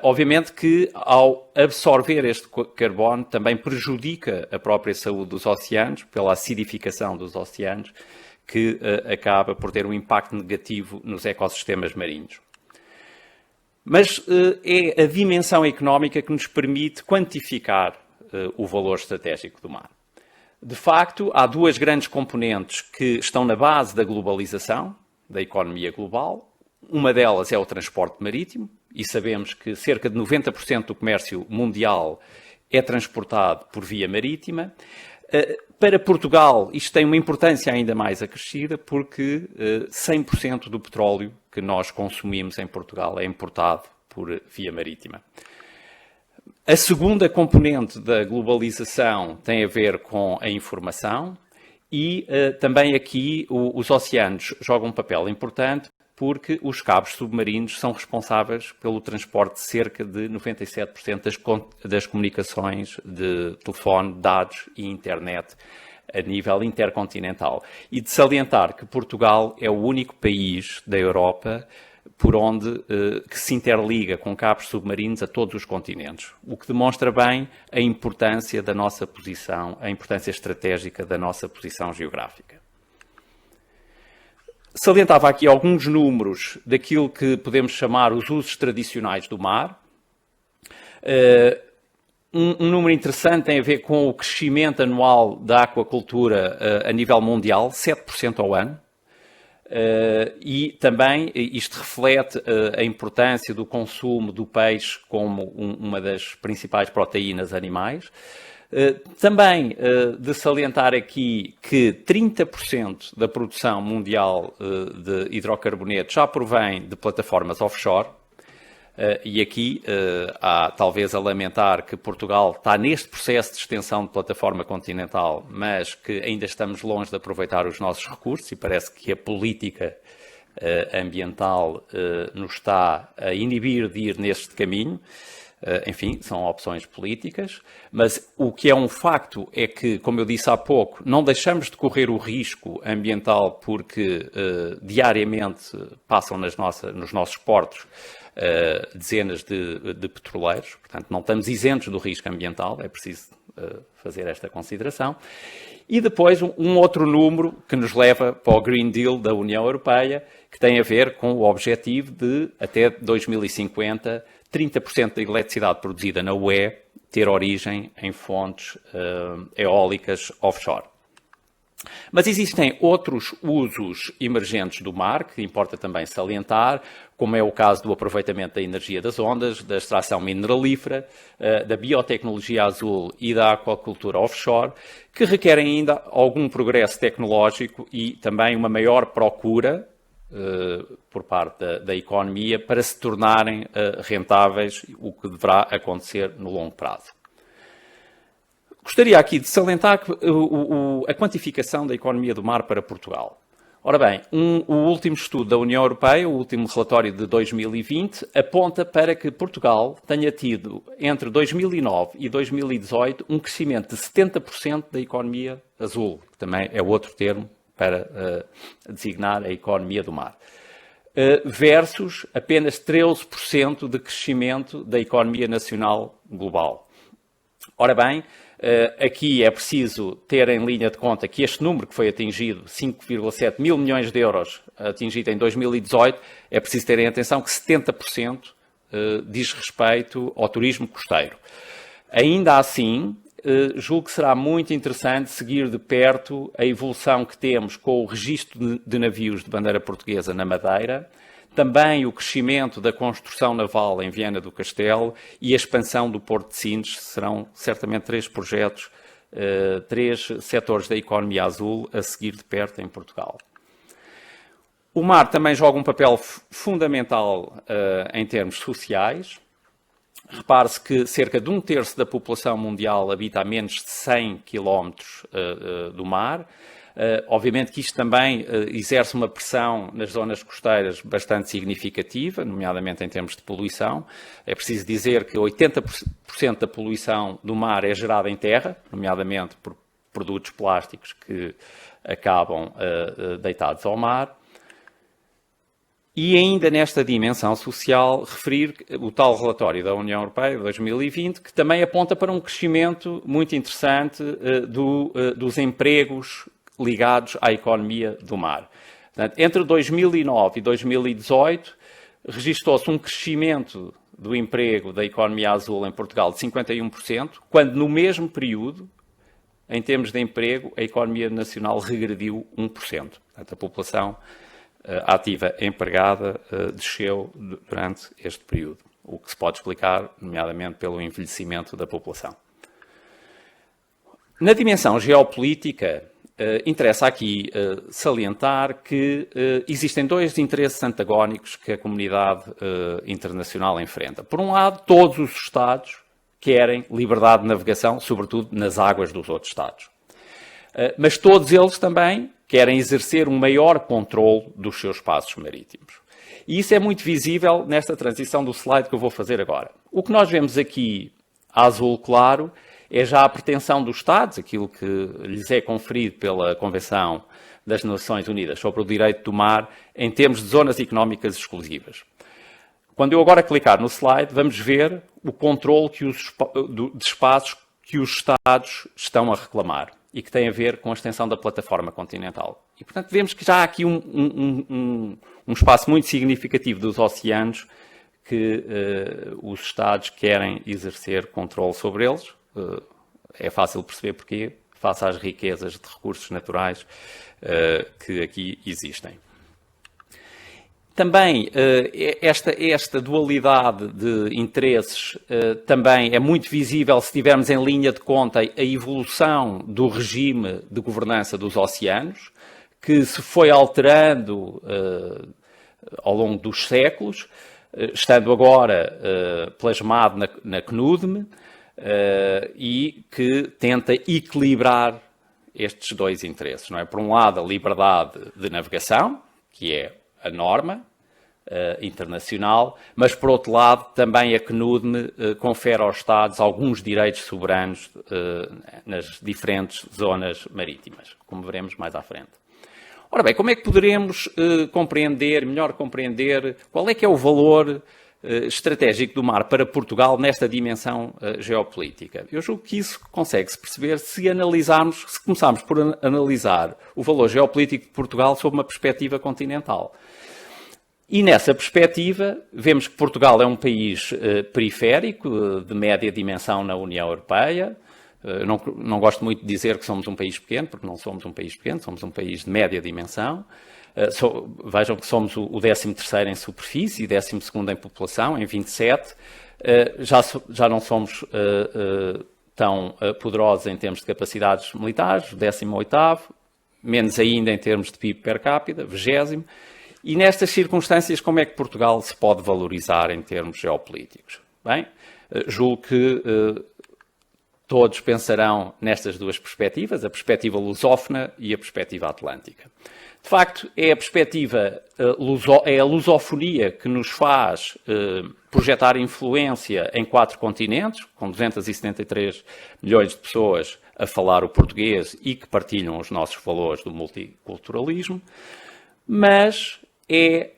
Obviamente que, ao absorver este carbono, também prejudica a própria saúde dos oceanos, pela acidificação dos oceanos, que acaba por ter um impacto negativo nos ecossistemas marinhos. Mas é a dimensão económica que nos permite quantificar o valor estratégico do mar. De facto, há duas grandes componentes que estão na base da globalização, da economia global. Uma delas é o transporte marítimo, e sabemos que cerca de 90% do comércio mundial é transportado por via marítima. Para Portugal, isto tem uma importância ainda mais acrescida, porque 100% do petróleo que nós consumimos em Portugal é importado por via marítima. A segunda componente da globalização tem a ver com a informação e também aqui os oceanos jogam um papel importante, porque os cabos submarinos são responsáveis pelo transporte de cerca de 97% das comunicações de telefone, dados e internet a nível intercontinental. E de salientar que Portugal é o único país da Europa por onde que se interliga com cabos submarinos a todos os continentes, o que demonstra bem a importância da nossa posição, a importância estratégica da nossa posição geográfica. Salientava aqui alguns números daquilo que podemos chamar os usos tradicionais do mar. Um número interessante tem a ver com o crescimento anual da aquacultura a nível mundial, 7% ao ano. E também isto reflete a importância do consumo do peixe como uma das principais proteínas animais. Também de salientar aqui que 30% da produção mundial de hidrocarbonetos já provém de plataformas offshore. E aqui há talvez a lamentar que Portugal está neste processo de extensão de plataforma continental, mas que ainda estamos longe de aproveitar os nossos recursos e parece que a política ambiental nos está a inibir de ir neste caminho. Enfim, são opções políticas, mas o que é um facto é que, como eu disse há pouco, não deixamos de correr o risco ambiental porque diariamente passam nos nossos portos dezenas de petroleiros, portanto não estamos isentos do risco ambiental, é preciso fazer esta consideração. E depois um outro número que nos leva para o Green Deal da União Europeia, que tem a ver com o objetivo de, até 2050, 30% da eletricidade produzida na UE ter origem em fontes eólicas offshore. Mas existem outros usos emergentes do mar, que importa também salientar, como é o caso do aproveitamento da energia das ondas, da extração mineralífera, da biotecnologia azul e da aquacultura offshore, que requerem ainda algum progresso tecnológico e também uma maior procura por parte da economia para se tornarem rentáveis, o que deverá acontecer no longo prazo. Gostaria aqui de salientar a quantificação da economia do mar para Portugal. Ora bem, o último estudo da União Europeia, o último relatório de 2020, aponta para que Portugal tenha tido, entre 2009 e 2018, um crescimento de 70% da economia azul, que também é outro termo para designar a economia do mar, versus apenas 13% de crescimento da economia nacional global. Ora bem, aqui é preciso ter em linha de conta que este número que foi atingido, 5,7 mil milhões de euros, atingido em 2018, é preciso ter em atenção que 70% diz respeito ao turismo costeiro. Ainda assim, julgo que será muito interessante seguir de perto a evolução que temos com o registro de navios de bandeira portuguesa na Madeira, também o crescimento da construção naval em Viana do Castelo e a expansão do Porto de Sines. Serão certamente três projetos, três setores da economia azul a seguir de perto em Portugal. O mar também joga um papel fundamental em termos sociais. Repare-se que cerca de 1/3 da população mundial habita a menos de 100 km do mar. Obviamente que isto também exerce uma pressão nas zonas costeiras bastante significativa, nomeadamente em termos de poluição. É preciso dizer que 80% da poluição do mar é gerada em terra, nomeadamente por produtos plásticos que acabam deitados ao mar. E ainda nesta dimensão social, referir o tal relatório da União Europeia de 2020, que também aponta para um crescimento muito interessante dos empregos ligados à economia do mar. Portanto, entre 2009 e 2018, registrou-se um crescimento do emprego da economia azul em Portugal de 51%, quando no mesmo período em termos de emprego, a economia nacional regrediu 1%. Portanto, a população ativa empregada desceu durante este período, o que se pode explicar, nomeadamente, pelo envelhecimento da população. Na dimensão geopolítica, interessa aqui salientar que existem dois interesses antagónicos que a comunidade internacional enfrenta. Por um lado, todos os Estados querem liberdade de navegação, sobretudo nas águas dos outros Estados. Mas todos eles também querem exercer um maior controle dos seus espaços marítimos. E isso é muito visível nesta transição do slide que eu vou fazer agora. O que nós vemos aqui, a azul claro, é já a pretensão dos Estados, aquilo que lhes é conferido pela Convenção das Nações Unidas sobre o Direito do Mar, em termos de zonas económicas exclusivas. Quando eu agora clicar no slide, vamos ver o controle de espaços que os Estados estão a reclamar e que tem a ver com a extensão da plataforma continental. E, portanto, vemos que já há aqui um espaço muito significativo dos oceanos que os Estados querem exercer controle sobre eles. É fácil perceber porquê, face às riquezas de recursos naturais que aqui existem. Também esta dualidade de interesses também é muito visível se tivermos em linha de conta a evolução do regime de governança dos oceanos, que se foi alterando ao longo dos séculos, estando agora plasmado na CNUDM, e que tenta equilibrar estes dois interesses. Não é? Por um lado, a liberdade de navegação, que é a norma internacional, mas, por outro lado, também a CNUDM confere aos Estados alguns direitos soberanos nas diferentes zonas marítimas, como veremos mais à frente. Ora bem, como é que poderemos melhor compreender qual é que é o valor estratégico do mar para Portugal nesta dimensão geopolítica? Eu julgo que isso consegue-se perceber se começarmos por analisar o valor geopolítico de Portugal sob uma perspectiva continental. E nessa perspectiva, vemos que Portugal é um país periférico, de média dimensão na União Europeia. Não gosto muito de dizer que somos um país pequeno, porque não somos um país pequeno, somos um país de média dimensão. Vejam que somos o 13º em superfície e 12º em população, em 27. Já não somos tão poderosos em termos de capacidades militares, 18º, menos ainda em termos de PIB per capita, 20º. E nestas circunstâncias, como é que Portugal se pode valorizar em termos geopolíticos? Bem, julgo que todos pensarão nestas duas perspectivas, a perspectiva lusófona e a perspectiva atlântica. De facto, é a lusofonia que nos faz projetar influência em 4 continentes, com 273 milhões de pessoas a falar o português e que partilham os nossos valores do multiculturalismo, mas é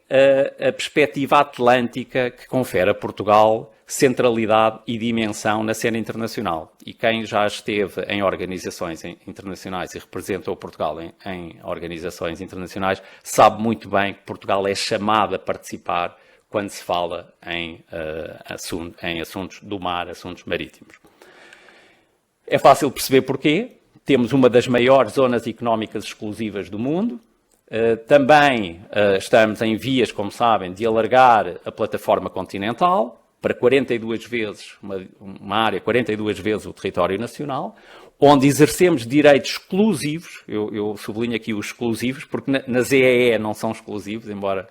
a perspectiva atlântica que confere a Portugal centralidade e dimensão na cena internacional. E quem já esteve em organizações internacionais e representou Portugal em organizações internacionais sabe muito bem que Portugal é chamado a participar quando se fala em assuntos do mar, assuntos marítimos. É fácil perceber porquê. Temos uma das maiores zonas económicas exclusivas do mundo. Também estamos em vias, como sabem, de alargar a plataforma continental para 42 vezes, uma área 42 vezes o território nacional, onde exercemos direitos exclusivos, eu sublinho aqui os exclusivos, porque na ZEE não são exclusivos, embora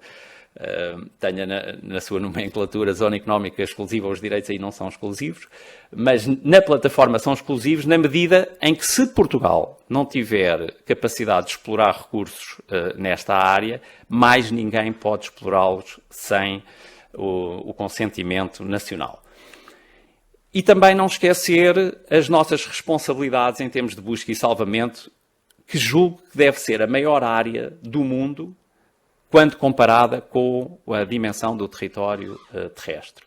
tenha na sua nomenclatura zona económica exclusiva, os direitos aí não são exclusivos, mas na plataforma são exclusivos na medida em que, se Portugal não tiver capacidade de explorar recursos nesta área, mais ninguém pode explorá-los sem o consentimento nacional. E também não esquecer as nossas responsabilidades em termos de busca e salvamento, que julgo que deve ser a maior área do mundo quando comparada com a dimensão do território terrestre.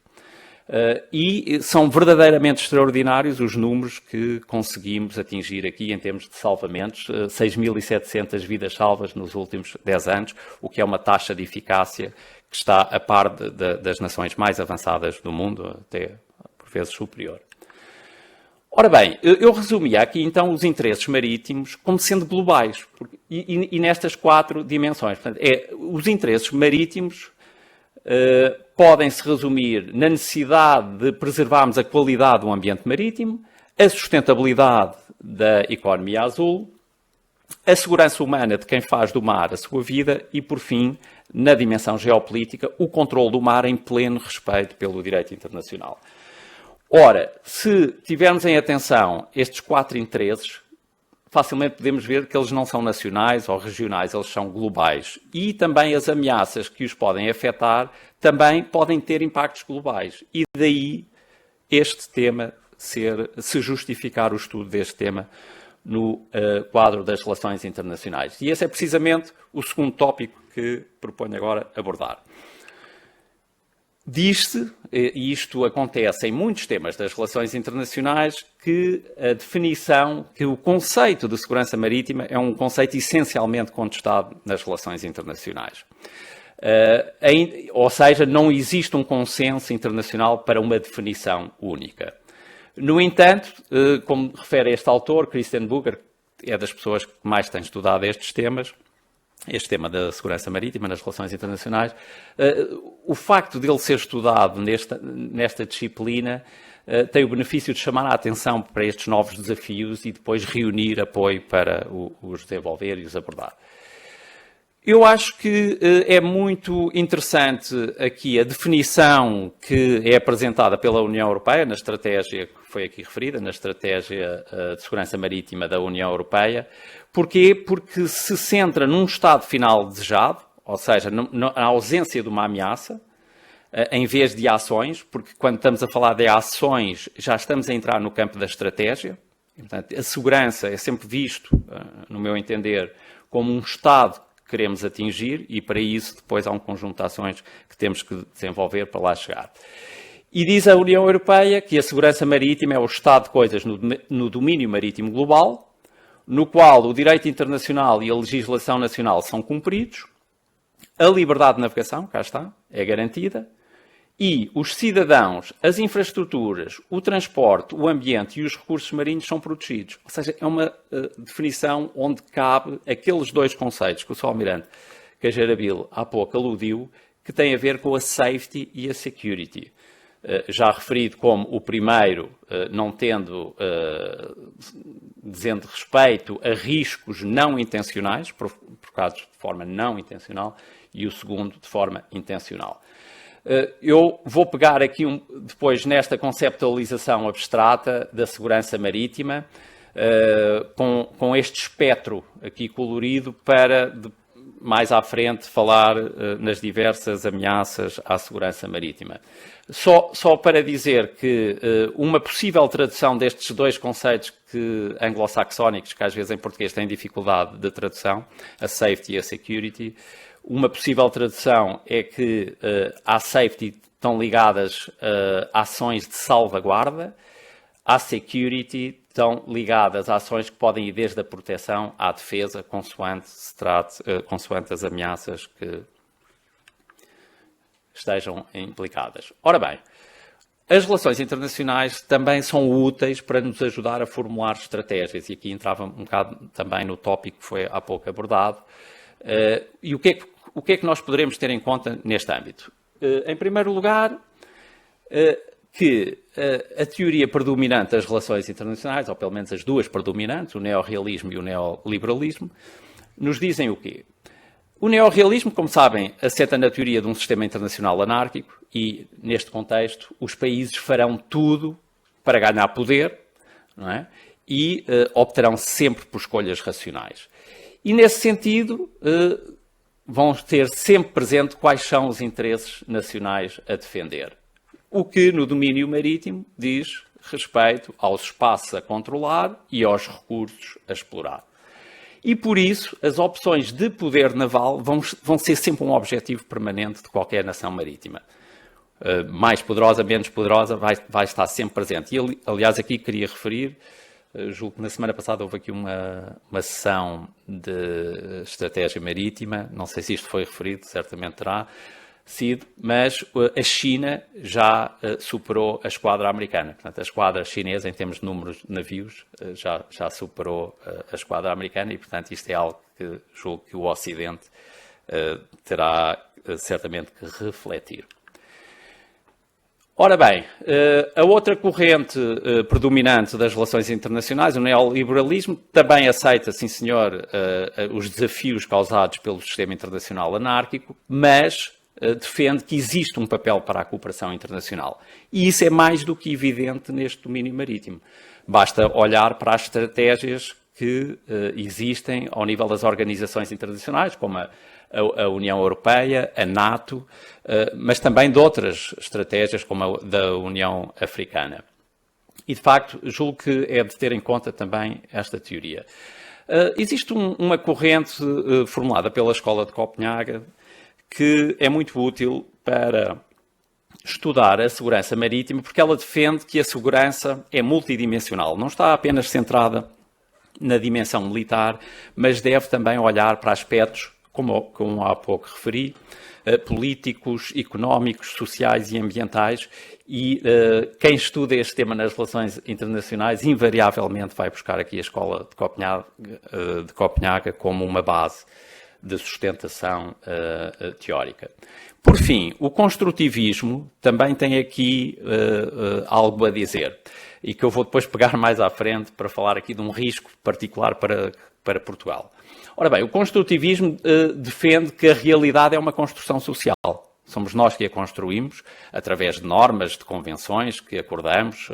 E são verdadeiramente extraordinários os números que conseguimos atingir aqui em termos de salvamentos, 6.700 vidas salvas nos últimos 10 anos, o que é uma taxa de eficácia que está a par das nações mais avançadas do mundo, até por vezes superior. Ora bem, eu resumia aqui então os interesses marítimos como sendo globais, e nestas 4 dimensões. Portanto, os interesses marítimos podem se resumir na necessidade de preservarmos a qualidade do ambiente marítimo, a sustentabilidade da economia azul, a segurança humana de quem faz do mar a sua vida e, por fim, na dimensão geopolítica, o controle do mar em pleno respeito pelo direito internacional. Ora, se tivermos em atenção estes 4 interesses, facilmente podemos ver que eles não são nacionais ou regionais, eles são globais. E também as ameaças que os podem afetar também podem ter impactos globais. E daí este tema se justificar o estudo deste tema no quadro das relações internacionais. E esse é precisamente o segundo tópico que proponho agora abordar. Diz-se, e isto acontece em muitos temas das relações internacionais, que a definição, que o conceito de segurança marítima é um conceito essencialmente contestado nas relações internacionais. Ou seja, não existe um consenso internacional para uma definição única. No entanto, como refere este autor, Christian Bucher, é das pessoas que mais tem estudado estes temas, este tema da segurança marítima nas relações internacionais, o facto de ele ser estudado nesta disciplina tem o benefício de chamar a atenção para estes novos desafios e depois reunir apoio para os desenvolver e os abordar. Eu acho que é muito interessante aqui a definição que é apresentada pela União Europeia na estratégia que foi aqui referida, na estratégia de segurança marítima da União Europeia. Porquê? Porque se centra num estado final desejado, ou seja, na ausência de uma ameaça, em vez de ações, porque quando estamos a falar de ações já estamos a entrar no campo da estratégia. Portanto, a segurança é sempre visto, no meu entender, como um estado que queremos atingir e para isso depois há um conjunto de ações que temos que desenvolver para lá chegar. E diz a União Europeia que a segurança marítima é o estado de coisas no domínio marítimo global, no qual o direito internacional e a legislação nacional são cumpridos, a liberdade de navegação, cá está, é garantida, e os cidadãos, as infraestruturas, o transporte, o ambiente e os recursos marinhos são protegidos. Ou seja, é uma definição onde cabe aqueles 2 conceitos que o Sr. Almirante Cajarabil há pouco aludiu, que têm a ver com a safety e a security. Já referido como o primeiro, não tendo, dizendo respeito a riscos não intencionais, provocados de forma não intencional, e o segundo de forma intencional. Eu vou pegar aqui depois nesta conceptualização abstrata da segurança marítima, com este espectro aqui colorido para mais à frente falar nas diversas ameaças à segurança marítima. Só para dizer que uma possível tradução destes 2 conceitos anglo-saxónicos, que às vezes em português têm dificuldade de tradução, a safety e a security, uma possível tradução é que à safety estão ligadas ações de salvaguarda, à security estão ligadas a ações que podem ir desde a proteção à defesa, consoante as ameaças que estejam implicadas. Ora bem, as relações internacionais também são úteis para nos ajudar a formular estratégias, e aqui entrava um bocado também no tópico que foi há pouco abordado. E o que é que nós poderemos ter em conta neste âmbito? Em primeiro lugar, que a teoria predominante das relações internacionais, ou pelo menos as 2 predominantes, o neorrealismo e o neoliberalismo, nos dizem o quê? O neorrealismo, como sabem, assenta na teoria de um sistema internacional anárquico e, neste contexto, os países farão tudo para ganhar poder, não é? E optarão sempre por escolhas racionais. E, nesse sentido, vão ter sempre presente quais são os interesses nacionais a defender. O que, no domínio marítimo, diz respeito aos espaços a controlar e aos recursos a explorar. E, por isso, as opções de poder naval vão ser sempre um objetivo permanente de qualquer nação marítima. Mais poderosa, menos poderosa, vai estar sempre presente. E, aliás, aqui queria referir, julgo que na semana passada houve aqui uma sessão de estratégia marítima, não sei se isto foi referido, certamente terá, sido, mas a China já superou a esquadra americana. Portanto, a esquadra chinesa, em termos de números de navios, já superou a esquadra americana e, portanto, isto é algo que julgo que o Ocidente terá certamente que refletir. Ora bem, a outra corrente predominante das relações internacionais, o neoliberalismo, também aceita, sim senhor, os desafios causados pelo sistema internacional anárquico, mas defende que existe um papel para a cooperação internacional. E isso é mais do que evidente neste domínio marítimo. Basta olhar para as estratégias que existem ao nível das organizações internacionais, como a União Europeia, a NATO, mas também de outras estratégias, como a da União Africana. E, de facto, julgo que é de ter em conta também esta teoria. Existe uma corrente formulada pela Escola de Copenhaga que é muito útil para estudar a segurança marítima, porque ela defende que a segurança é multidimensional, não está apenas centrada na dimensão militar, mas deve também olhar para aspectos, como há pouco referi, políticos, económicos, sociais e ambientais, e quem estuda este tema nas relações internacionais invariavelmente vai buscar aqui a Escola de Copenhaga como uma base de sustentação teórica. Por fim, o construtivismo também tem aqui algo a dizer, e que eu vou depois pegar mais à frente para falar aqui de um risco particular para Portugal. Ora bem, o construtivismo defende que a realidade é uma construção social. Somos nós que a construímos através de normas, de convenções que acordamos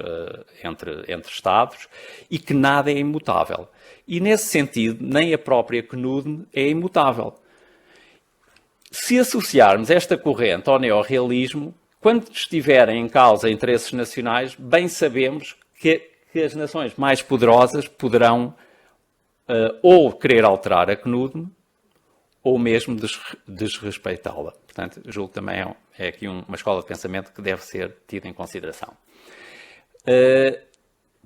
entre Estados e que nada é imutável. E, nesse sentido, nem a própria CNUD é imutável. Se associarmos esta corrente ao neorrealismo, quando estiverem em causa interesses nacionais, bem sabemos que as nações mais poderosas poderão ou querer alterar a CNUD ou mesmo desrespeitá-la. Portanto, julgo que também é aqui uma escola de pensamento que deve ser tida em consideração.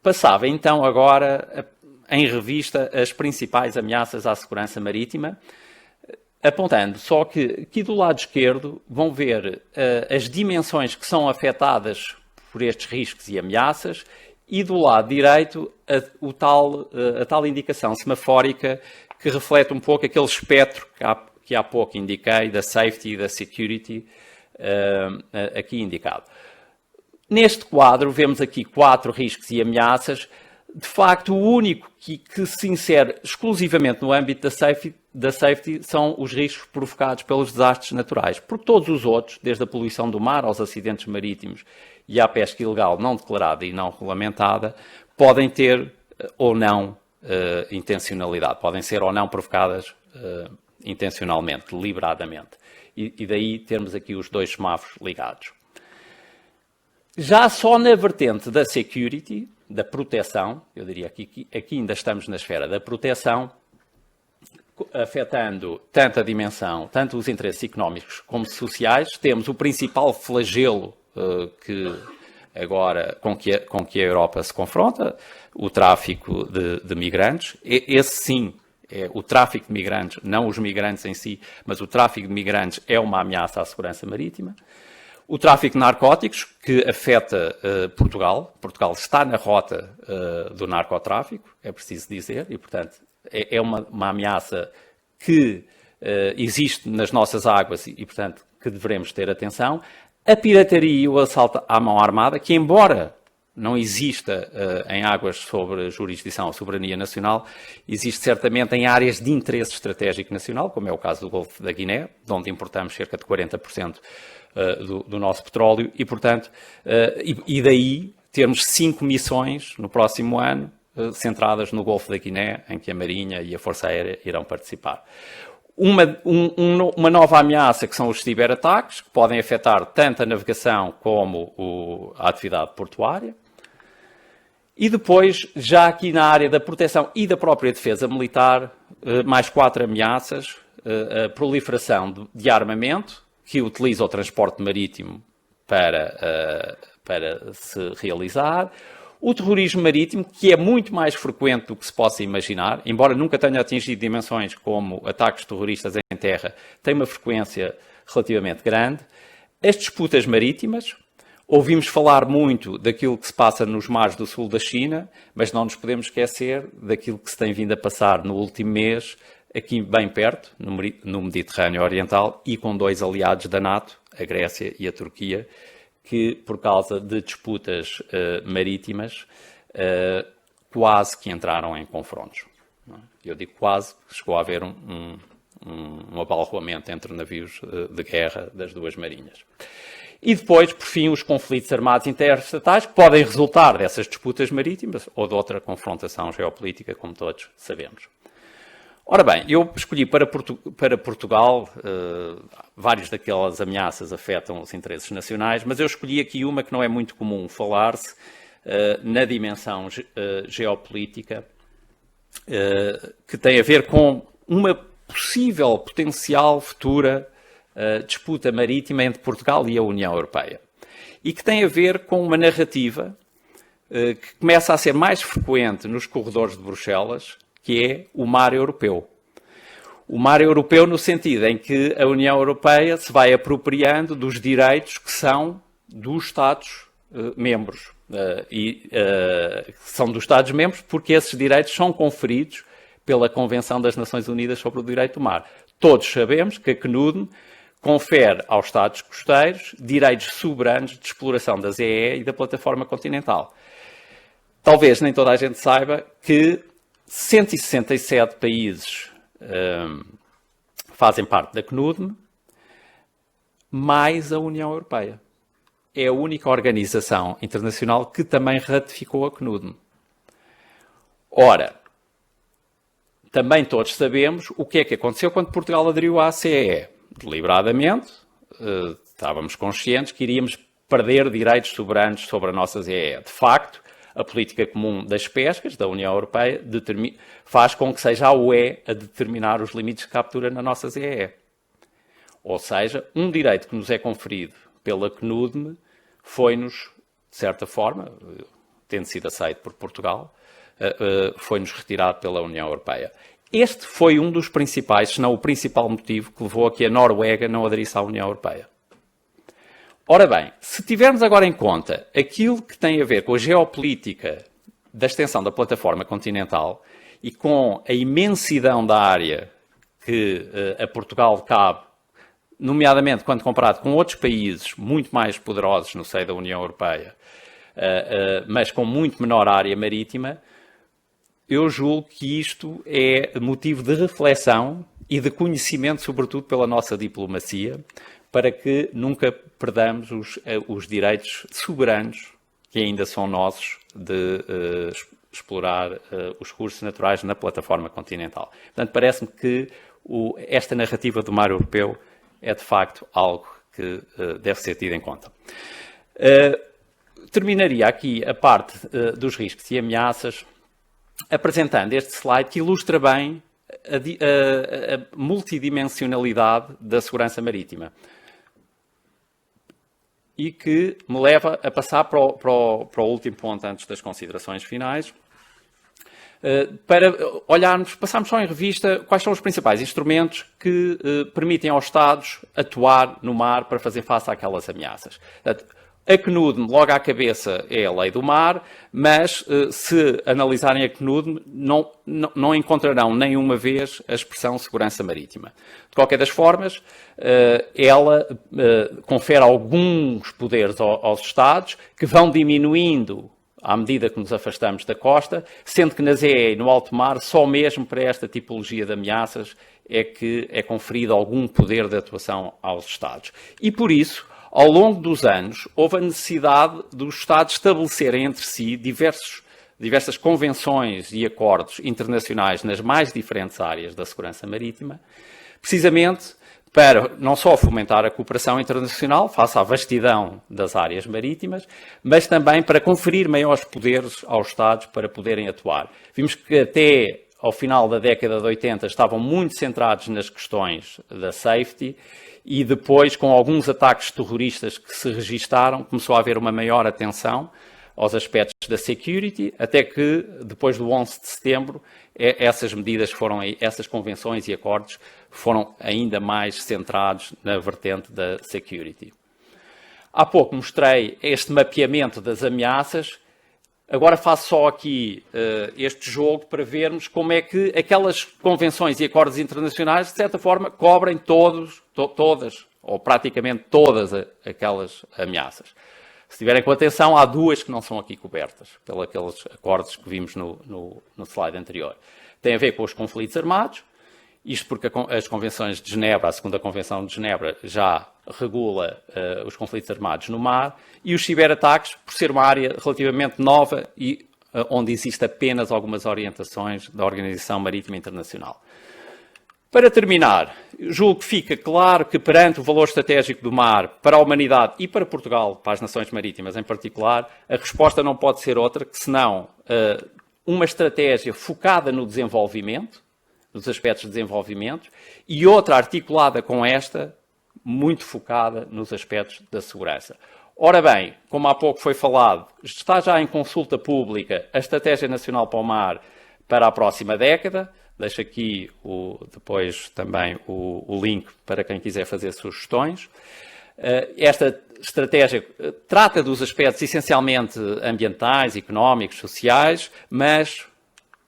Passava então agora em revista as principais ameaças à segurança marítima, apontando só que aqui do lado esquerdo vão ver as dimensões que são afetadas por estes riscos e ameaças e do lado direito a tal indicação semafórica que reflete um pouco aquele espectro que há pouco indiquei, da safety e da security, aqui indicado. Neste quadro vemos aqui 4 riscos e ameaças. De facto, o único que se insere exclusivamente no âmbito da safety são os riscos provocados pelos desastres naturais, porque todos os outros, desde a poluição do mar aos acidentes marítimos e à pesca ilegal não declarada e não regulamentada, podem ter ou não intencionalidade, podem ser ou não provocadas intencionalmente, deliberadamente. E daí termos aqui os 2 semáforos ligados. Já só na vertente da security, da proteção, eu diria que aqui ainda estamos na esfera da proteção, afetando tanto a dimensão, tanto os interesses económicos como sociais, temos o principal flagelo com que a Europa se confronta, o tráfico de migrantes. Esse sim, é o tráfico de migrantes, não os migrantes em si, mas o tráfico de migrantes é uma ameaça à segurança marítima. O tráfico de narcóticos, que afeta Portugal. Portugal está na rota do narcotráfico, é preciso dizer, e, portanto, é uma ameaça que existe nas nossas águas e, portanto, que devemos ter atenção. A pirataria e o assalto à mão armada, que, embora não exista em águas sobre jurisdição ou soberania nacional, existe certamente em áreas de interesse estratégico nacional, como é o caso do Golfo da Guiné, de onde importamos cerca de 40% do nosso petróleo, e, portanto, e daí termos 5 missões no próximo ano centradas no Golfo da Guiné, em que a Marinha e a Força Aérea irão participar. Uma nova ameaça, que são os ciberataques, que podem afetar tanto a navegação como a atividade portuária. E depois, já aqui na área da proteção e da própria defesa militar, mais 4 ameaças: a proliferação de armamento, que utiliza o transporte marítimo para se realizar, O terrorismo marítimo, que é muito mais frequente do que se possa imaginar, embora nunca tenha atingido dimensões como ataques terroristas em terra, tem uma frequência relativamente grande. As disputas marítimas, ouvimos falar muito daquilo que se passa nos mares do sul da China, mas não nos podemos esquecer daquilo que se tem vindo a passar no último mês, aqui bem perto, no Mediterrâneo Oriental, e com 2 aliados da NATO, a Grécia e a Turquia, que, por causa de disputas marítimas, quase que entraram em confrontos. Eu digo quase, chegou a haver um abalroamento entre navios de guerra das duas marinhas. E depois, por fim, os conflitos armados interestatais que podem resultar dessas disputas marítimas ou de outra confrontação geopolítica, como todos sabemos. Ora bem, eu escolhi para Portugal, várias daquelas ameaças afetam os interesses nacionais, mas eu escolhi aqui uma que não é muito comum falar-se, na dimensão geopolítica, que tem a ver com uma possível, potencial, futura disputa marítima entre Portugal e a União Europeia. E que tem a ver com uma narrativa que começa a ser mais frequente nos corredores de Bruxelas, que é o mar europeu. O mar europeu no sentido em que a União Europeia se vai apropriando dos direitos que são dos Estados-membros. São dos Estados-membros porque esses direitos são conferidos pela Convenção das Nações Unidas sobre o Direito do Mar. Todos sabemos que a CNUD confere aos Estados costeiros direitos soberanos de exploração da ZEE e da plataforma continental. Talvez nem toda a gente saiba que 167 países fazem parte da CNUD, mais a União Europeia. É a única organização internacional que também ratificou a CNUD. Ora, também todos sabemos o que é que aconteceu quando Portugal aderiu à CEE. Deliberadamente, estávamos conscientes que iríamos perder direitos soberanos sobre a nossa ZEE. De facto, a política comum das pescas da União Europeia faz com que seja a UE a determinar os limites de captura na nossa ZEE. Ou seja, um direito que nos é conferido pela CNUD foi-nos, de certa forma, tendo sido aceito por Portugal, foi-nos retirado pela União Europeia. Este foi um dos principais, se não o principal motivo que levou a que a Noruega não aderisse à União Europeia. Ora bem, se tivermos agora em conta aquilo que tem a ver com a geopolítica da extensão da plataforma continental e com a imensidão da área que a Portugal cabe, nomeadamente quando comparado com outros países muito mais poderosos no seio da União Europeia, mas com muito menor área marítima, eu julgo que isto é motivo de reflexão e de conhecimento, sobretudo pela nossa diplomacia, para que nunca perdamos os direitos soberanos que ainda são nossos de explorar os recursos naturais na plataforma continental. Portanto, parece-me que esta narrativa do mar europeu é, de facto, algo que deve ser tido em conta. Terminaria aqui a parte dos riscos e ameaças apresentando este slide que ilustra bem a multidimensionalidade da segurança marítima e que me leva a passar para o último ponto antes das considerações finais, para passarmos só em revista quais são os principais instrumentos que permitem aos Estados atuar no mar para fazer face àquelas ameaças. Portanto, a CNUD, logo à cabeça, é a lei do mar, mas se analisarem a CNUD, não encontrarão nenhuma vez a expressão segurança marítima. De qualquer das formas, ela confere alguns poderes aos Estados que vão diminuindo à medida que nos afastamos da costa, sendo que na ZEE e no alto mar, só mesmo para esta tipologia de ameaças é que é conferido algum poder de atuação aos Estados. E por isso, ao longo dos anos, houve a necessidade dos Estados estabelecerem entre si diversas convenções e acordos internacionais nas mais diferentes áreas da segurança marítima, precisamente para não só fomentar a cooperação internacional face à vastidão das áreas marítimas, mas também para conferir maiores poderes aos Estados para poderem atuar. Vimos que até ao final da década de 80 estavam muito centrados nas questões da safety, e depois, com alguns ataques terroristas que se registaram, começou a haver uma maior atenção aos aspectos da security, até que, depois do 11 de setembro, essas medidas essas convenções e acordos foram ainda mais centrados na vertente da security. Há pouco mostrei este mapeamento das ameaças. Agora faço só aqui este jogo para vermos como é que aquelas convenções e acordos internacionais, de certa forma, cobrem todas, ou praticamente todas aquelas ameaças. Se tiverem com atenção, há duas que não são aqui cobertas, pelos aqueles acordos que vimos no slide anterior. Tem a ver com os conflitos armados, isto porque as convenções de Genebra, a segunda convenção de Genebra, já regula os conflitos armados no mar, e os ciberataques, por ser uma área relativamente nova e onde existe apenas algumas orientações da Organização Marítima Internacional. Para terminar, julgo que fica claro que perante o valor estratégico do mar para a humanidade e para Portugal, para as nações marítimas em particular, a resposta não pode ser outra que senão uma estratégia focada no desenvolvimento, nos aspectos de desenvolvimento, e outra articulada com esta, muito focada nos aspectos da segurança. Ora bem, como há pouco foi falado, está já em consulta pública a Estratégia Nacional para o Mar para a próxima década. Deixo aqui depois também o link para quem quiser fazer sugestões. Esta estratégia trata dos aspectos essencialmente ambientais, económicos, sociais, mas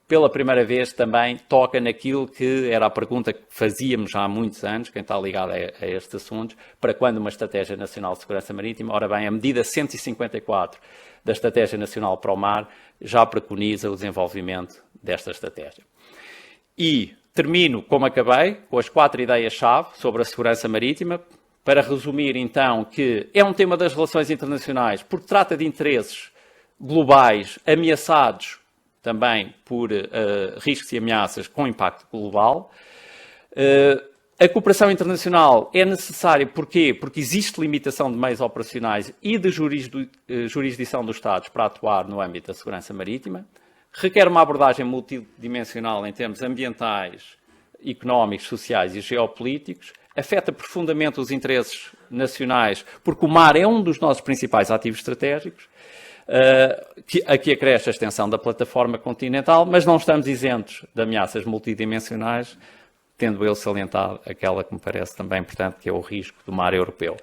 pela primeira vez também toca naquilo que era a pergunta que fazíamos já há muitos anos, quem está ligado a estes assuntos, para quando uma Estratégia Nacional de Segurança Marítima. Ora bem, a medida 154 da Estratégia Nacional para o Mar já preconiza o desenvolvimento desta estratégia. E termino, como acabei, com as 4 ideias-chave sobre a segurança marítima, para resumir então que é um tema das relações internacionais, porque trata de interesses globais ameaçados também por riscos e ameaças com impacto global. A cooperação internacional é necessária, porquê? Porque existe limitação de meios operacionais e de jurisdição dos Estados para atuar no âmbito da segurança marítima. Requer uma abordagem multidimensional em termos ambientais, económicos, sociais e geopolíticos. Afeta profundamente os interesses nacionais, porque o mar é um dos nossos principais ativos estratégicos. Aqui acresce a extensão da plataforma continental, mas não estamos isentos de ameaças multidimensionais, tendo eu salientado aquela que me parece também importante, que é o risco do mar europeu.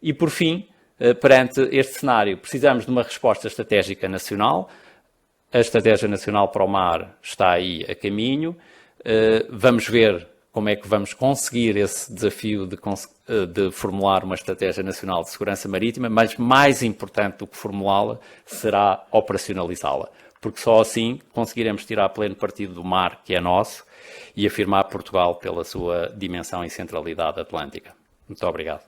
E, por fim, perante este cenário, precisamos de uma resposta estratégica nacional. A Estratégia Nacional para o Mar está aí a caminho. Vamos ver como é que vamos conseguir esse desafio de formular uma Estratégia Nacional de Segurança Marítima, mas mais importante do que formulá-la será operacionalizá-la, porque só assim conseguiremos tirar pleno partido do mar, que é nosso, e afirmar Portugal pela sua dimensão e centralidade atlântica. Muito obrigado.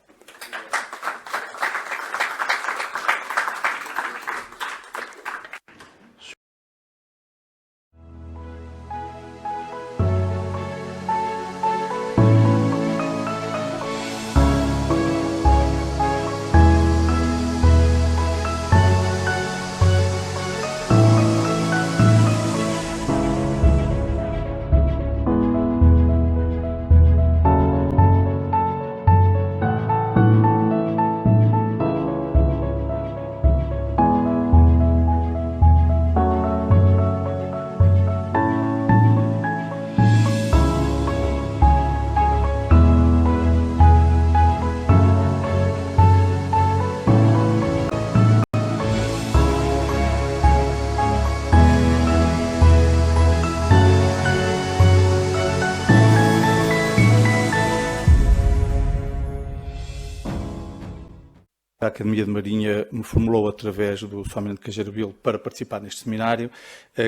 A Academia de Marinha me formulou através do Sr. Almirante Cajarabilo para participar neste seminário,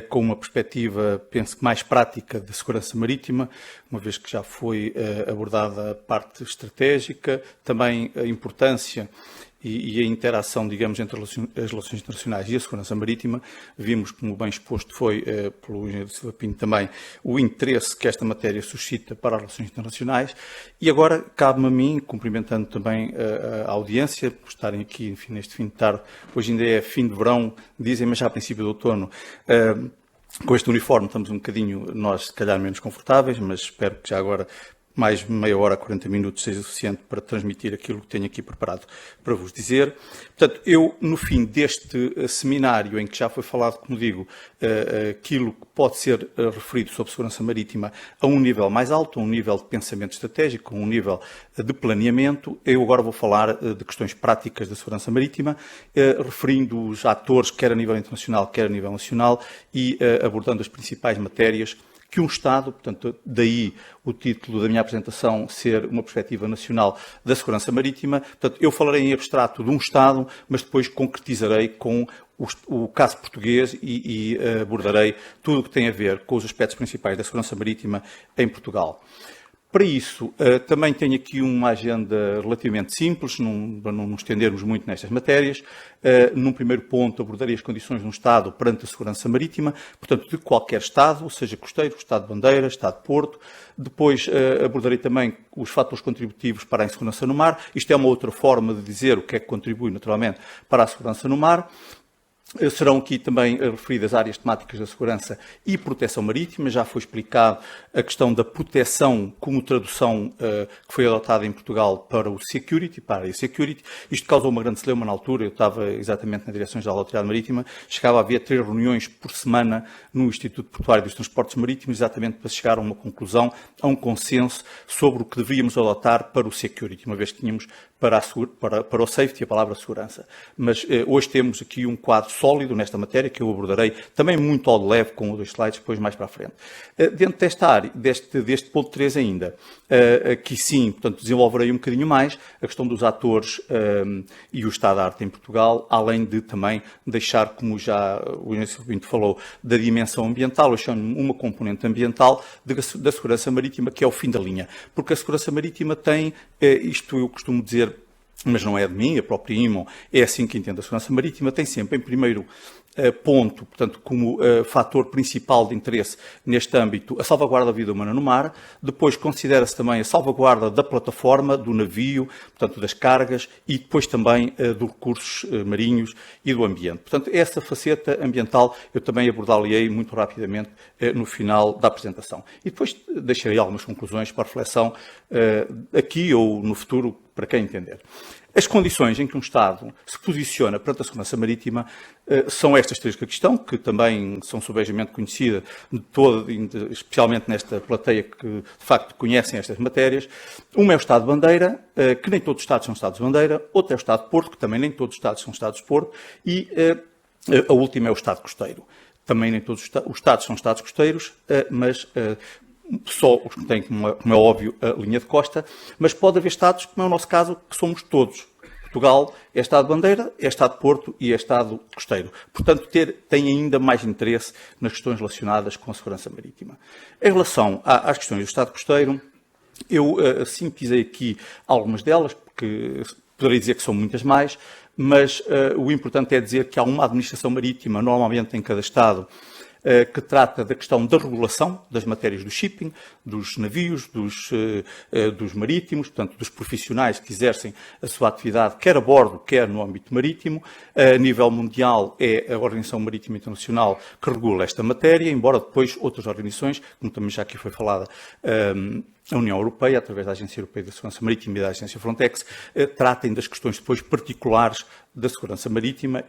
com uma perspectiva, penso que mais prática de segurança marítima, uma vez que já foi abordada a parte estratégica, também a importância e a interação, digamos, entre as relações internacionais e a segurança marítima. Vimos, como bem exposto foi pelo engenheiro Silva Pinto também, o interesse que esta matéria suscita para as relações internacionais. E agora cabe-me a mim, cumprimentando também a audiência, por estarem aqui, enfim, neste fim de tarde, hoje ainda é fim de verão, dizem, mas já a princípio do outono, com este uniforme estamos um bocadinho, nós se calhar menos confortáveis, mas espero que já agora mais meia hora, 40 minutos seja suficiente para transmitir aquilo que tenho aqui preparado para vos dizer. Portanto, eu, no fim deste seminário, em que já foi falado, como digo, aquilo que pode ser referido sobre segurança marítima a um nível mais alto, a um nível de pensamento estratégico, a um nível de planeamento, eu agora vou falar de questões práticas da segurança marítima, referindo os atores, quer a nível internacional, quer a nível nacional, e abordando as principais matérias que um Estado, portanto, daí o título da minha apresentação ser uma perspectiva nacional da segurança marítima. Portanto, eu falarei em abstrato de um Estado, mas depois concretizarei com o caso português e abordarei tudo o que tem a ver com os aspectos principais da segurança marítima em Portugal. Para isso, também tenho aqui uma agenda relativamente simples, para não nos estendermos muito nestas matérias. Num primeiro ponto, abordarei as condições de um Estado perante a segurança marítima, portanto, de qualquer Estado, seja costeiro, Estado de bandeira, Estado de porto. Depois, abordarei também os fatores contributivos para a insegurança no mar. Isto é uma outra forma de dizer o que é que contribui, naturalmente, para a segurança no mar. Serão aqui também referidas áreas temáticas da segurança e proteção marítima. Já foi explicado a questão da proteção como tradução que foi adotada em Portugal para o security, para a área security. Isto causou uma grande celeuma na altura. Eu estava exatamente na Direção-Geral da Autoridade Marítima. Chegava a haver 3 reuniões por semana no Instituto Portuário dos Transportes Marítimos, exatamente para chegar a uma conclusão, a um consenso sobre o que deveríamos adotar para o security, uma vez que tínhamos para o safety a palavra segurança. Mas hoje temos aqui um quadro sólido nesta matéria, que eu abordarei também muito ao de leve, com 2 slides, depois mais para a frente. Dentro desta área, deste ponto 3 ainda, aqui sim, portanto, desenvolverei um bocadinho mais a questão dos atores e o estado da arte em Portugal, além de também deixar, como já o Inácio Pinto falou, da dimensão ambiental, eu chamo uma componente ambiental da segurança marítima, que é o fim da linha. Porque a segurança marítima tem, isto eu costumo dizer, mas não é de mim, a própria IMO é assim que entende a segurança marítima, tem sempre em primeiro ponto, portanto, como fator principal de interesse neste âmbito, a salvaguarda da vida humana no mar. Depois considera-se também a salvaguarda da plataforma, do navio, portanto, das cargas, e depois também dos recursos marinhos e do ambiente. Portanto, essa faceta ambiental eu também abordá-la-ei muito rapidamente no final da apresentação. E depois deixarei algumas conclusões para reflexão aqui ou no futuro, para quem entender. As condições em que um Estado se posiciona perante a segurança marítima são estas 3 que aqui estão, que também são subejamente conhecidas, especialmente nesta plateia que, de facto, conhecem estas matérias. Uma é o Estado de bandeira, que nem todos os Estados são Estados de bandeira. Outra é o Estado de porto, que também nem todos os Estados são Estados de porto. E a última é o Estado costeiro. Também nem todos os Estados são Estados costeiros, mas só os que têm, como é óbvio, a linha de costa, mas pode haver Estados, como é o nosso caso, que somos todos. Portugal é Estado de bandeira, é Estado de porto e é Estado costeiro. Portanto, tem ainda mais interesse nas questões relacionadas com a segurança marítima. Em relação às questões do Estado costeiro, eu sintetizei aqui algumas delas, porque poderei dizer que são muitas mais, mas o importante é dizer que há uma administração marítima, normalmente em cada Estado, que trata da questão da regulação das matérias do shipping, dos navios, dos marítimos, portanto, dos profissionais que exercem a sua atividade, quer a bordo, quer no âmbito marítimo. A nível mundial é a Organização Marítima Internacional que regula esta matéria, embora depois outras organizações, como também já aqui foi falada, a União Europeia, através da Agência Europeia de Segurança Marítima e da Agência Frontex, tratem das questões depois particulares da segurança marítima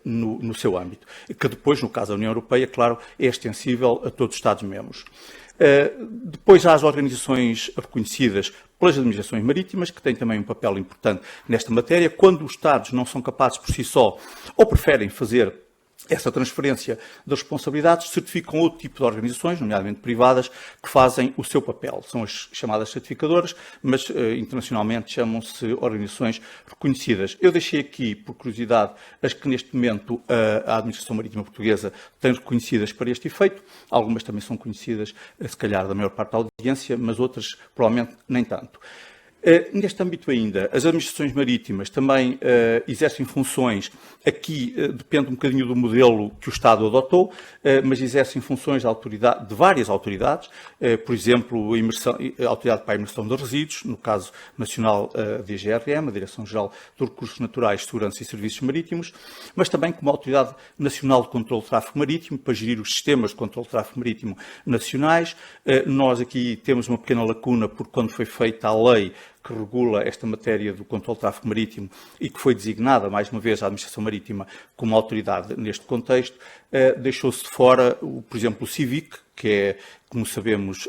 no seu âmbito, que depois, no caso da União Europeia, claro, é extensível a todos os Estados-membros. Depois há as organizações reconhecidas pelas administrações marítimas, que têm também um papel importante nesta matéria. Quando os Estados não são capazes por si só, ou preferem fazer essa transferência das responsabilidades, certificam outro tipo de organizações, nomeadamente privadas, que fazem o seu papel. São as chamadas certificadoras, mas internacionalmente chamam-se organizações reconhecidas. Eu deixei aqui, por curiosidade, as que neste momento a Administração Marítima Portuguesa tem reconhecidas para este efeito. Algumas também são conhecidas, se calhar, da maior parte da audiência, mas outras provavelmente nem tanto. Neste âmbito ainda, as administrações marítimas também exercem funções, aqui depende um bocadinho do modelo que o Estado adotou, mas exercem funções de várias autoridades, por exemplo, a Autoridade para a Imersão de Resíduos, no caso nacional da DGRM, a Direção-Geral dos Recursos Naturais, Segurança e Serviços Marítimos, mas também como Autoridade Nacional de Controlo de Tráfego Marítimo, para gerir os sistemas de controle de tráfego marítimo nacionais. Nós aqui temos uma pequena lacuna, porque quando foi feita a lei que regula esta matéria do controle de tráfego marítimo e que foi designada, mais uma vez, a Administração Marítima como autoridade neste contexto, deixou-se de fora, por exemplo, o CIVIC, que é, como sabemos,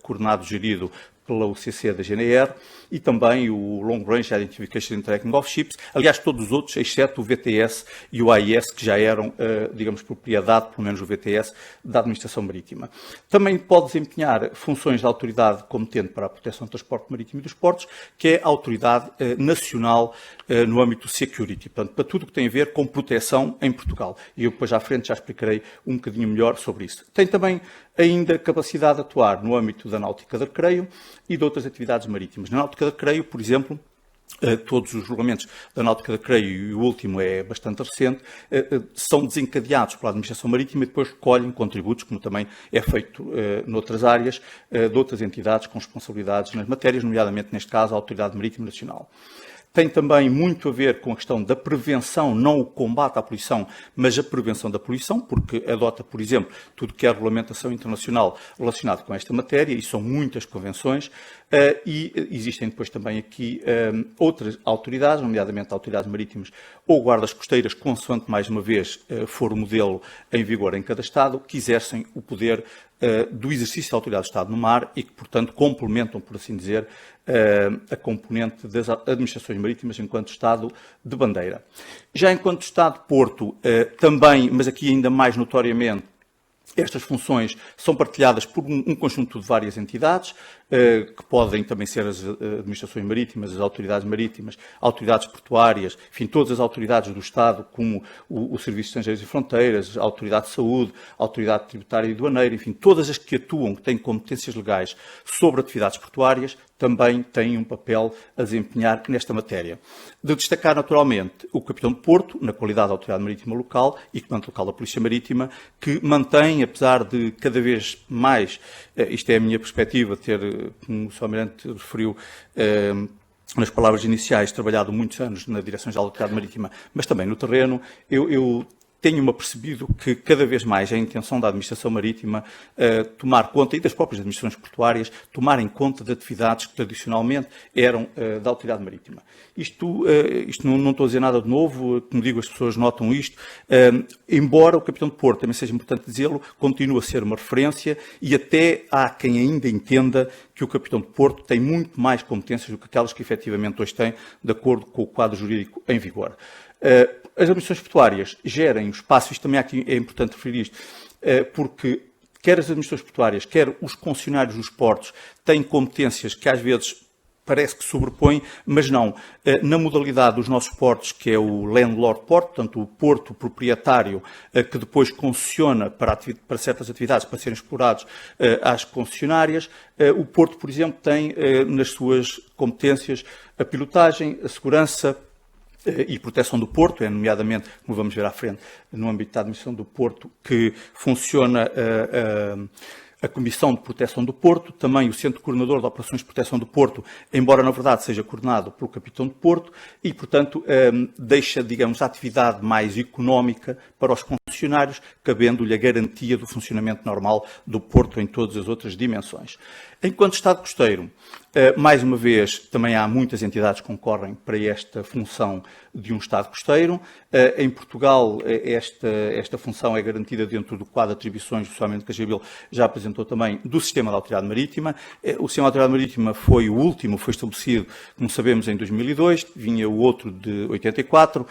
coordenado e gerido pela UCC da GNR, e também o Long Range Identification and Tracking of Ships, aliás, todos os outros, exceto o VTS e o AIS, que já eram, digamos, propriedade, pelo menos o VTS, da Administração Marítima. Também pode desempenhar funções de autoridade competente para a proteção do transporte marítimo e dos portos, que é a autoridade nacional no âmbito do security, portanto, para tudo o que tem a ver com proteção em Portugal. E eu depois à frente já explicarei um bocadinho melhor sobre isso. Tem também ainda capacidade de atuar no âmbito da náutica de recreio e de outras atividades marítimas. Na náutica de recreio, por exemplo, todos os regulamentos da náutica de recreio, e o último é bastante recente, são desencadeados pela Administração Marítima e depois recolhem contributos, como também é feito noutras áreas, de outras entidades com responsabilidades nas matérias, nomeadamente, neste caso, a Autoridade Marítima Nacional. Tem também muito a ver com a questão da prevenção, não o combate à poluição, mas a prevenção da poluição, porque adota, por exemplo, tudo que é regulamentação internacional relacionada com esta matéria, e são muitas convenções, e existem depois também aqui outras autoridades, nomeadamente autoridades marítimas ou guardas costeiras, consoante, mais uma vez, for o modelo em vigor em cada Estado, que exercem o poder do exercício da autoridade do Estado no mar e que, portanto, complementam, por assim dizer, a componente das administrações marítimas enquanto Estado de bandeira. Já enquanto Estado de Porto, também, mas aqui ainda mais notoriamente, estas funções são partilhadas por um conjunto de várias entidades, que podem também ser as administrações marítimas, as autoridades marítimas, autoridades portuárias, enfim, todas as autoridades do Estado, como o Serviço de Estrangeiros e Fronteiras, a Autoridade de Saúde, a Autoridade Tributária e Aduaneira, enfim, todas as que atuam, que têm competências legais sobre atividades portuárias, também têm um papel a desempenhar nesta matéria. De destacar, naturalmente, o Capitão de Porto, na qualidade de Autoridade Marítima Local e Comandante Local da Polícia Marítima, que mantém, apesar de cada vez mais, isto é a minha perspectiva, ter, como o Sr. Almirante referiu, nas palavras iniciais, trabalhado muitos anos na Direção-Geral da Autoridade Marítima, mas também no terreno, eu tenho-me apercebido que cada vez mais é a intenção da Administração Marítima tomar conta, e das próprias administrações portuárias, tomarem conta de atividades que tradicionalmente eram da Autoridade Marítima. Isto não estou a dizer nada de novo, como digo, as pessoas notam isto, embora o Capitão de Porto, também seja importante dizê-lo, continue a ser uma referência e até há quem ainda entenda que o Capitão de Porto tem muito mais competências do que aquelas que efetivamente hoje tem, de acordo com o quadro jurídico em vigor. As administrações portuárias gerem o espaço, isto também aqui é importante referir isto, porque quer as administrações portuárias, quer os concessionários dos portos têm competências que às vezes parece que sobrepõem, mas não. Na modalidade dos nossos portos, que é o landlord port, portanto o porto proprietário que depois concessiona para certas atividades, para serem explorados às concessionárias, o porto, por exemplo, tem nas suas competências a pilotagem, a segurança, e proteção do porto, nomeadamente, como vamos ver à frente, no âmbito da administração do porto, que funciona a Comissão de Proteção do Porto, também o Centro Coordenador de Operações de Proteção do Porto, embora na verdade seja coordenado pelo Capitão de Porto, e, portanto, deixa, digamos, a atividade mais económica para os concessionários, cabendo-lhe a garantia do funcionamento normal do Porto em todas as outras dimensões. Enquanto Estado costeiro, mais uma vez, também há muitas entidades que concorrem para esta função de um Estado costeiro. Em Portugal, esta função é garantida dentro do quadro de atribuições, o Sr. Almirante Cajabil já apresentou também, do Sistema da Autoridade Marítima. O Sistema da Autoridade Marítima foi o último, foi estabelecido, como sabemos, em 2002, vinha o outro de 84.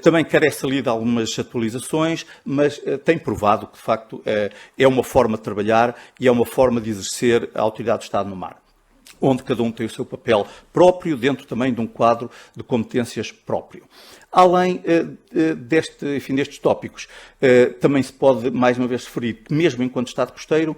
Também carece ali de algumas atualizações, mas tem provado que, de facto, é uma forma de trabalhar e é uma forma de exercer a autoridade do Estado no mar, onde cada um tem o seu papel próprio, dentro também de um quadro de competências próprio. Além destes tópicos, também se pode, mais uma vez, referir que, mesmo enquanto Estado costeiro,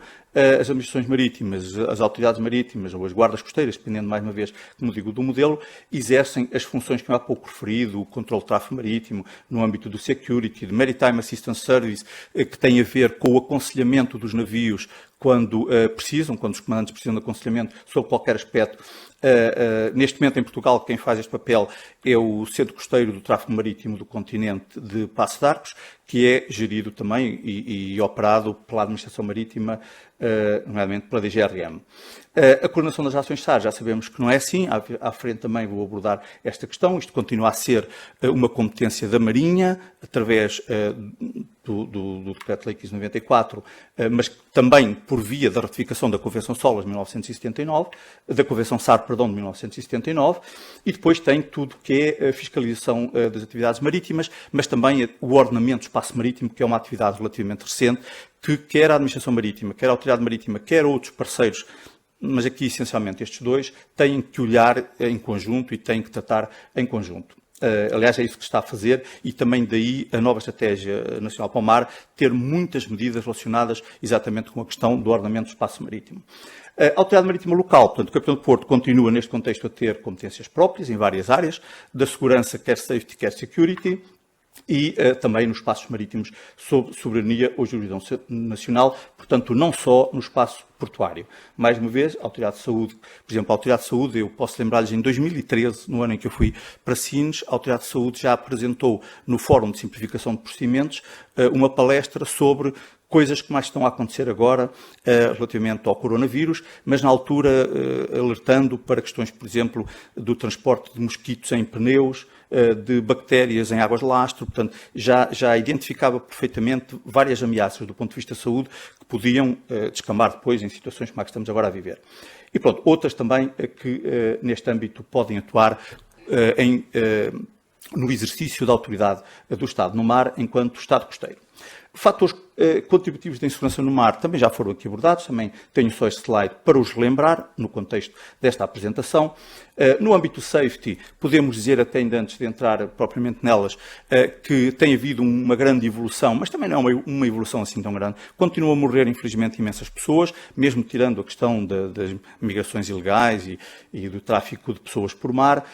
as administrações marítimas, as autoridades marítimas ou as guardas costeiras, dependendo mais uma vez, como digo, do modelo, exercem as funções que eu há pouco referi, o controle de tráfego marítimo, no âmbito do security, do Maritime Assistance Service, que tem a ver com o aconselhamento dos navios quando precisam, quando os comandantes precisam de aconselhamento sobre qualquer aspecto. Neste momento, em Portugal, quem faz este papel é o Centro Costeiro do Tráfego Marítimo do Continente de Paços de Arcos, que é gerido também e operado pela Administração Marítima, nomeadamente pela DGRM. A coordenação das ações SAR, já sabemos que não é assim. À frente também vou abordar esta questão. Isto continua a ser uma competência da Marinha, através do Decreto-Lei 1594, mas também por via da ratificação da Convenção SOLAS de 1979, da Convenção SAR, perdão, de 1979, e depois tem tudo que é a fiscalização das atividades marítimas, mas também o ordenamento do espaço marítimo, que é uma atividade relativamente recente, que quer a Administração Marítima, quer a Autoridade Marítima, quer outros parceiros, mas aqui essencialmente estes dois, têm que olhar em conjunto e têm que tratar em conjunto. Aliás, é isso que se está a fazer e também daí a nova Estratégia Nacional para o Mar ter muitas medidas relacionadas exatamente com a questão do ordenamento do espaço marítimo. A Autoridade Marítima Local, portanto, o Capitão do Porto continua neste contexto a ter competências próprias em várias áreas, da segurança, quer safety, quer security, e também nos espaços marítimos sob soberania ou jurisdição nacional, portanto, não só no espaço portuário. Mais uma vez, a Autoridade de Saúde, por exemplo, a Autoridade de Saúde, eu posso lembrar-lhes, em 2013, no ano em que eu fui para Sines, a Autoridade de Saúde já apresentou no Fórum de Simplificação de Procedimentos uma palestra sobre coisas que mais estão a acontecer agora relativamente ao coronavírus, mas na altura alertando para questões, por exemplo, do transporte de mosquitos em pneus, de bactérias em águas de lastro, portanto, já identificava perfeitamente várias ameaças do ponto de vista da saúde que podiam descambar depois em situações como a que estamos agora a viver. E pronto, outras também que neste âmbito podem atuar no exercício da autoridade do Estado no mar enquanto Estado costeiro. Fatores contributivos da insegurança no mar também já foram aqui abordados, também tenho só este slide para os relembrar no contexto desta apresentação. No âmbito safety, podemos dizer, até ainda antes de entrar propriamente nelas, que tem havido uma grande evolução, mas também não é uma evolução assim tão grande. Continuam a morrer, infelizmente, imensas pessoas, mesmo tirando a questão das migrações ilegais e do tráfico de pessoas por mar,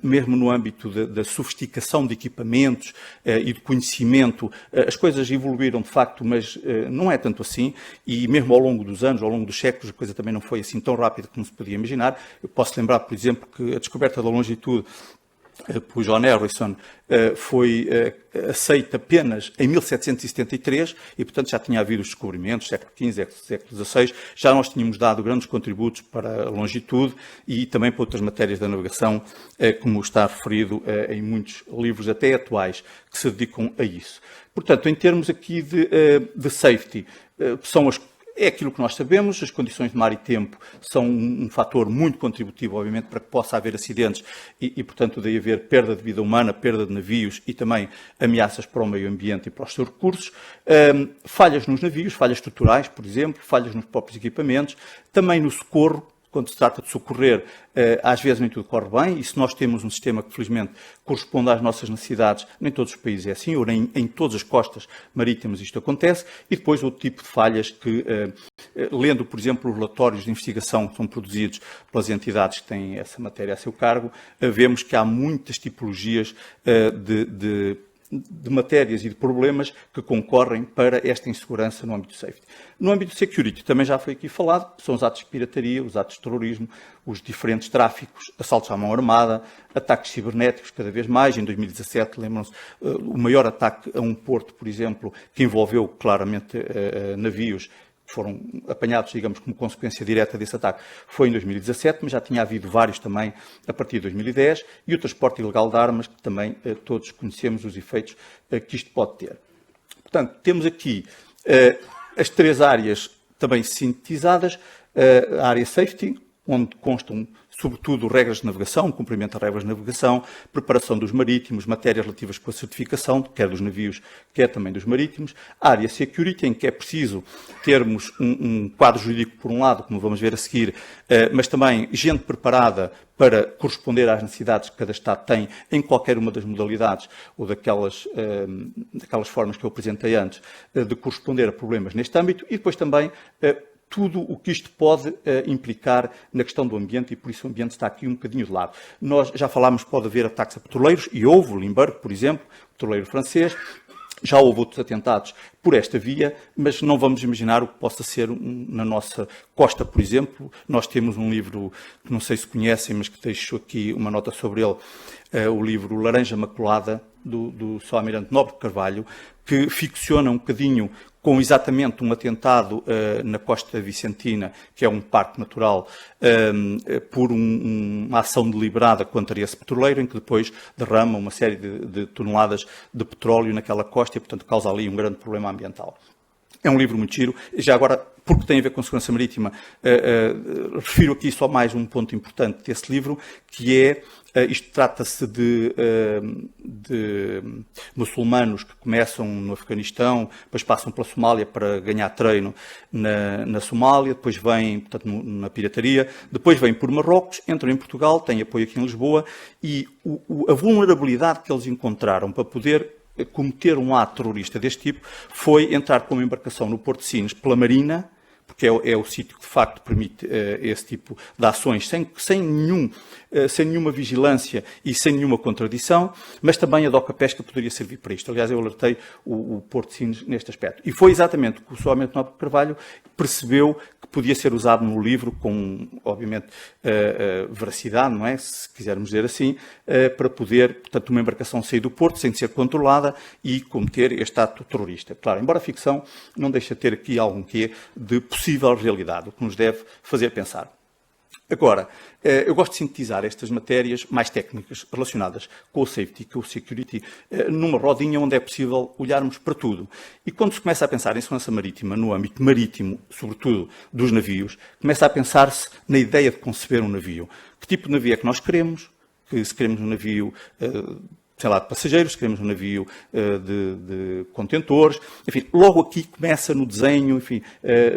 mesmo no âmbito da sofisticação de equipamentos e de conhecimento, as coisas evoluíram de facto, mas não é tanto assim, e mesmo ao longo dos anos, ao longo dos séculos, a coisa também não foi assim tão rápida como se podia imaginar. Eu posso lembrar, por exemplo, que a descoberta da longitude por John Harrison foi aceita apenas em 1773 e, portanto, já tinha havido os descobrimentos, século XV, século XVI, já nós tínhamos dado grandes contributos para a longitude e também para outras matérias da navegação, como está referido em muitos livros até atuais que se dedicam a isso. Portanto, em termos aqui de safety, é aquilo que nós sabemos, as condições de mar e tempo são um fator muito contributivo, obviamente, para que possa haver acidentes e, portanto, daí haver perda de vida humana, perda de navios e também ameaças para o meio ambiente e para os seus recursos. Falhas nos navios, falhas estruturais, por exemplo, falhas nos próprios equipamentos, também no socorro. Quando se trata de socorrer, às vezes nem tudo corre bem, e se nós temos um sistema que, felizmente, corresponde às nossas necessidades, nem todos os países é assim, ou nem em todas as costas marítimas isto acontece, e depois outro tipo de falhas que, lendo, por exemplo, os relatórios de investigação que são produzidos pelas entidades que têm essa matéria a seu cargo, vemos que há muitas tipologias de matérias e de problemas que concorrem para esta insegurança no âmbito safety. No âmbito security, também já foi aqui falado, são os atos de pirataria, os atos de terrorismo, os diferentes tráficos, assaltos à mão armada, ataques cibernéticos cada vez mais. Em 2017, lembram-se, o maior ataque a um porto, por exemplo, que envolveu claramente navios, foram apanhados, digamos, como consequência direta desse ataque, foi em 2017, mas já tinha havido vários também a partir de 2010, e o transporte ilegal de armas, que também todos conhecemos os efeitos que isto pode ter. Portanto, temos aqui as três áreas também sintetizadas, a área safety, onde constam sobretudo regras de navegação, cumprimento de regras de navegação, preparação dos marítimos, matérias relativas com a certificação, quer dos navios, quer também dos marítimos. A área security, em que é preciso termos um quadro jurídico, por um lado, como vamos ver a seguir, mas também gente preparada para corresponder às necessidades que cada Estado tem em qualquer uma das modalidades ou daquelas formas que eu apresentei antes, de corresponder a problemas neste âmbito, e depois também tudo o que isto pode implicar na questão do ambiente, e por isso o ambiente está aqui um bocadinho de lado. Nós já falámos, pode haver ataques a petroleiros, e houve, o Limburg, por exemplo, petroleiro francês. Já houve outros atentados por esta via, mas não vamos imaginar o que possa ser na nossa costa, por exemplo. Nós temos um livro que não sei se conhecem, mas que deixo aqui uma nota sobre ele, o livro Laranja Maculada, do Sr. Almirante Nobre de Carvalho, que ficciona um bocadinho com exatamente um atentado na costa vicentina, que é um parque natural, por uma ação deliberada contra esse petroleiro, em que depois derrama uma série de toneladas de petróleo naquela costa e, portanto, causa ali um grande problema ambiental. É um livro muito giro. Já agora, porque tem a ver com segurança marítima, refiro aqui só mais um ponto importante desse livro, que é, isto trata-se de muçulmanos que começam no Afeganistão, depois passam pela Somália para ganhar treino na Somália, depois vêm, portanto, na pirataria, depois vêm por Marrocos, entram em Portugal, têm apoio aqui em Lisboa, e a vulnerabilidade que eles encontraram para poder cometer um ato terrorista deste tipo foi entrar com uma embarcação no Porto de Sines pela Marina, porque é o sítio que de facto permite esse tipo de ações sem nenhuma vigilância e sem nenhuma contradição, mas também a Doca Pesca poderia servir para isto. Aliás, eu alertei o Porto de Sines neste aspecto. E foi exatamente o que o Sr. Almirante Nobre de Carvalho percebeu que podia ser usado no livro com, obviamente, veracidade, não é? Se quisermos dizer assim, para poder, portanto, uma embarcação sair do Porto sem ser controlada e cometer este ato terrorista. Claro, embora a ficção não deixa de ter aqui algum quê de possível realidade, o que nos deve fazer pensar. Agora, eu gosto de sintetizar estas matérias mais técnicas relacionadas com o safety, com o security, numa rodinha onde é possível olharmos para tudo. E quando se começa a pensar em segurança marítima, no âmbito marítimo, sobretudo dos navios, começa a pensar-se na ideia de conceber um navio. Que tipo de navio é que nós queremos? Que se queremos um navio sei lá, de passageiros, queremos um navio de contentores, enfim, logo aqui começa no desenho, enfim,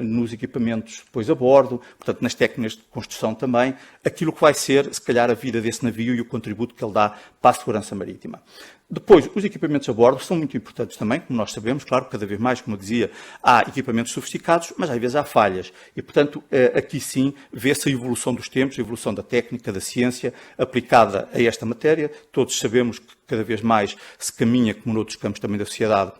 nos equipamentos depois a bordo, portanto, nas técnicas de construção também, aquilo que vai ser, se calhar, a vida desse navio e o contributo que ele dá para a segurança marítima. Depois, os equipamentos a bordo são muito importantes também, como nós sabemos, claro, cada vez mais, como eu dizia, há equipamentos sofisticados, mas às vezes há falhas. E, portanto, aqui sim vê-se a evolução dos tempos, a evolução da técnica, da ciência, aplicada a esta matéria. Todos sabemos que cada vez mais se caminha, como noutros campos também da sociedade,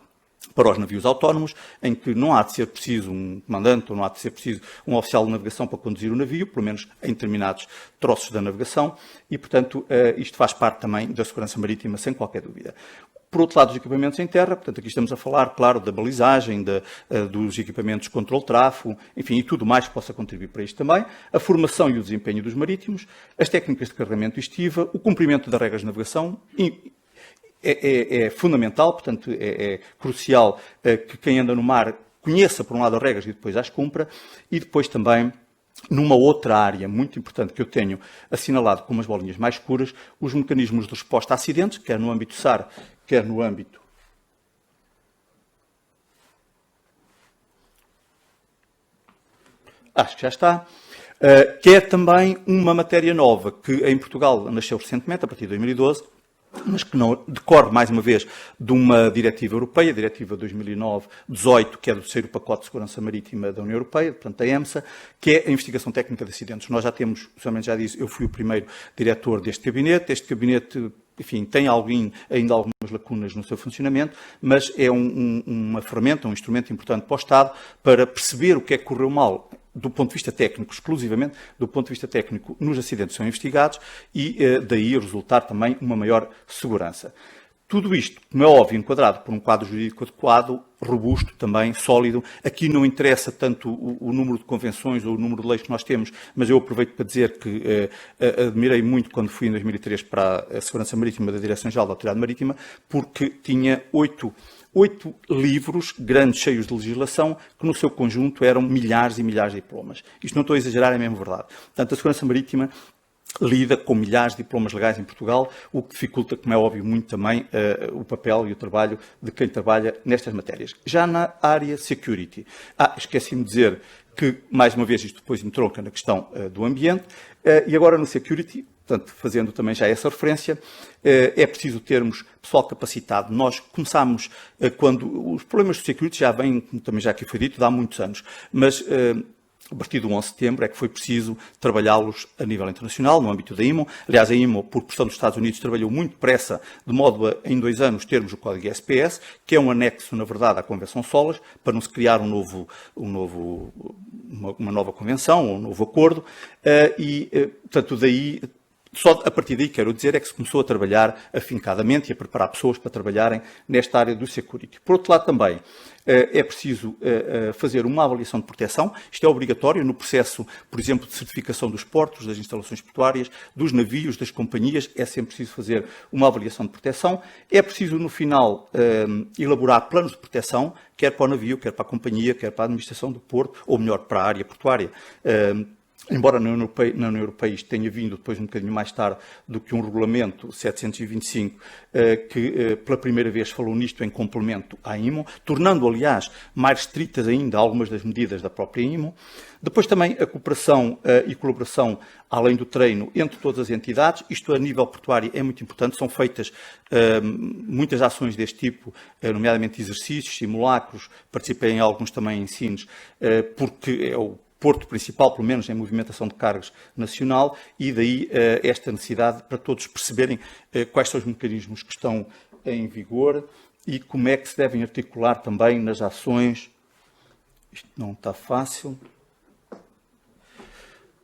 para os navios autónomos, em que não há de ser preciso um comandante ou não há de ser preciso um oficial de navegação para conduzir o navio, pelo menos em determinados troços da navegação, e, portanto, isto faz parte também da segurança marítima, sem qualquer dúvida. Por outro lado, os equipamentos em terra, portanto, aqui estamos a falar, claro, da balizagem, dos equipamentos de controle de tráfego, enfim, e tudo mais que possa contribuir para isto também, a formação e o desempenho dos marítimos, as técnicas de carregamento e estiva, o cumprimento das regras de navegação, é fundamental, portanto, é crucial que quem anda no mar conheça, por um lado, as regras e depois as cumpra, e depois também, numa outra área muito importante que eu tenho assinalado com umas bolinhas mais escuras, os mecanismos de resposta a acidentes, quer no âmbito SAR, quer no âmbito acho que já está, que é também uma matéria nova que em Portugal nasceu recentemente, a partir de 2012, mas que não decorre, mais uma vez, de uma diretiva europeia, a Diretiva 2009-18, que é do terceiro pacote de segurança marítima da União Europeia, portanto, da EMSA, que é a investigação técnica de acidentes. Nós já temos, somente já disse, eu fui o primeiro diretor deste gabinete. Este gabinete, enfim, tem ainda algumas lacunas no seu funcionamento, mas é uma ferramenta, um instrumento importante para o Estado para perceber o que é que correu mal do ponto de vista técnico, exclusivamente do ponto de vista técnico, nos acidentes que são investigados e daí resultar também uma maior segurança. Tudo isto, como é óbvio, enquadrado por um quadro jurídico adequado, robusto, também sólido. Aqui não interessa tanto o número de convenções ou o número de leis que nós temos, mas eu aproveito para dizer que admirei muito quando fui em 2003 para a Segurança Marítima da Direção-Geral da Autoridade Marítima, porque tinha 8 livros grandes, cheios de legislação, que no seu conjunto eram milhares e milhares de diplomas. Isto não estou a exagerar, é mesmo verdade. Portanto, a Segurança Marítima lida com milhares de diplomas legais em Portugal, o que dificulta, como é óbvio, muito também o papel e o trabalho de quem trabalha nestas matérias. Já na área security, esqueci-me de dizer que, mais uma vez, isto depois entronca na questão do ambiente, e agora no security, portanto, fazendo também já essa referência, é preciso termos pessoal capacitado. Nós começámos, quando os problemas do security já vêm, como também já aqui foi dito, há muitos anos, mas a partir do 11 de setembro, é que foi preciso trabalhá-los a nível internacional, no âmbito da IMO. Aliás, a IMO, por pressão dos Estados Unidos, trabalhou muito depressa, de modo a, em 2 anos, termos o código SPS, que é um anexo, na verdade, à Convenção SOLAS, para não se criar uma nova convenção, ou um novo acordo, portanto, daí... Só a partir daí, quero dizer, é que se começou a trabalhar afincadamente e a preparar pessoas para trabalharem nesta área do security. Por outro lado, também é preciso fazer uma avaliação de proteção. Isto é obrigatório no processo, por exemplo, de certificação dos portos, das instalações portuárias, dos navios, das companhias. É sempre preciso fazer uma avaliação de proteção. É preciso, no final, elaborar planos de proteção, quer para o navio, quer para a companhia, quer para a administração do porto, ou melhor, para a área portuária. Embora na União Europeia isto tenha vindo depois um bocadinho mais tarde do que um regulamento 725, que pela primeira vez falou nisto em complemento à IMO, tornando, aliás, mais restritas ainda algumas das medidas da própria IMO. Depois também a cooperação e colaboração, além do treino, entre todas as entidades. Isto a nível portuário é muito importante. São feitas muitas ações deste tipo, nomeadamente exercícios, simulacros, participei em alguns também ensinos, porque é o porto principal, pelo menos em movimentação de cargas nacional, e daí esta necessidade para todos perceberem quais são os mecanismos que estão em vigor e como é que se devem articular também nas ações. Isto não está fácil.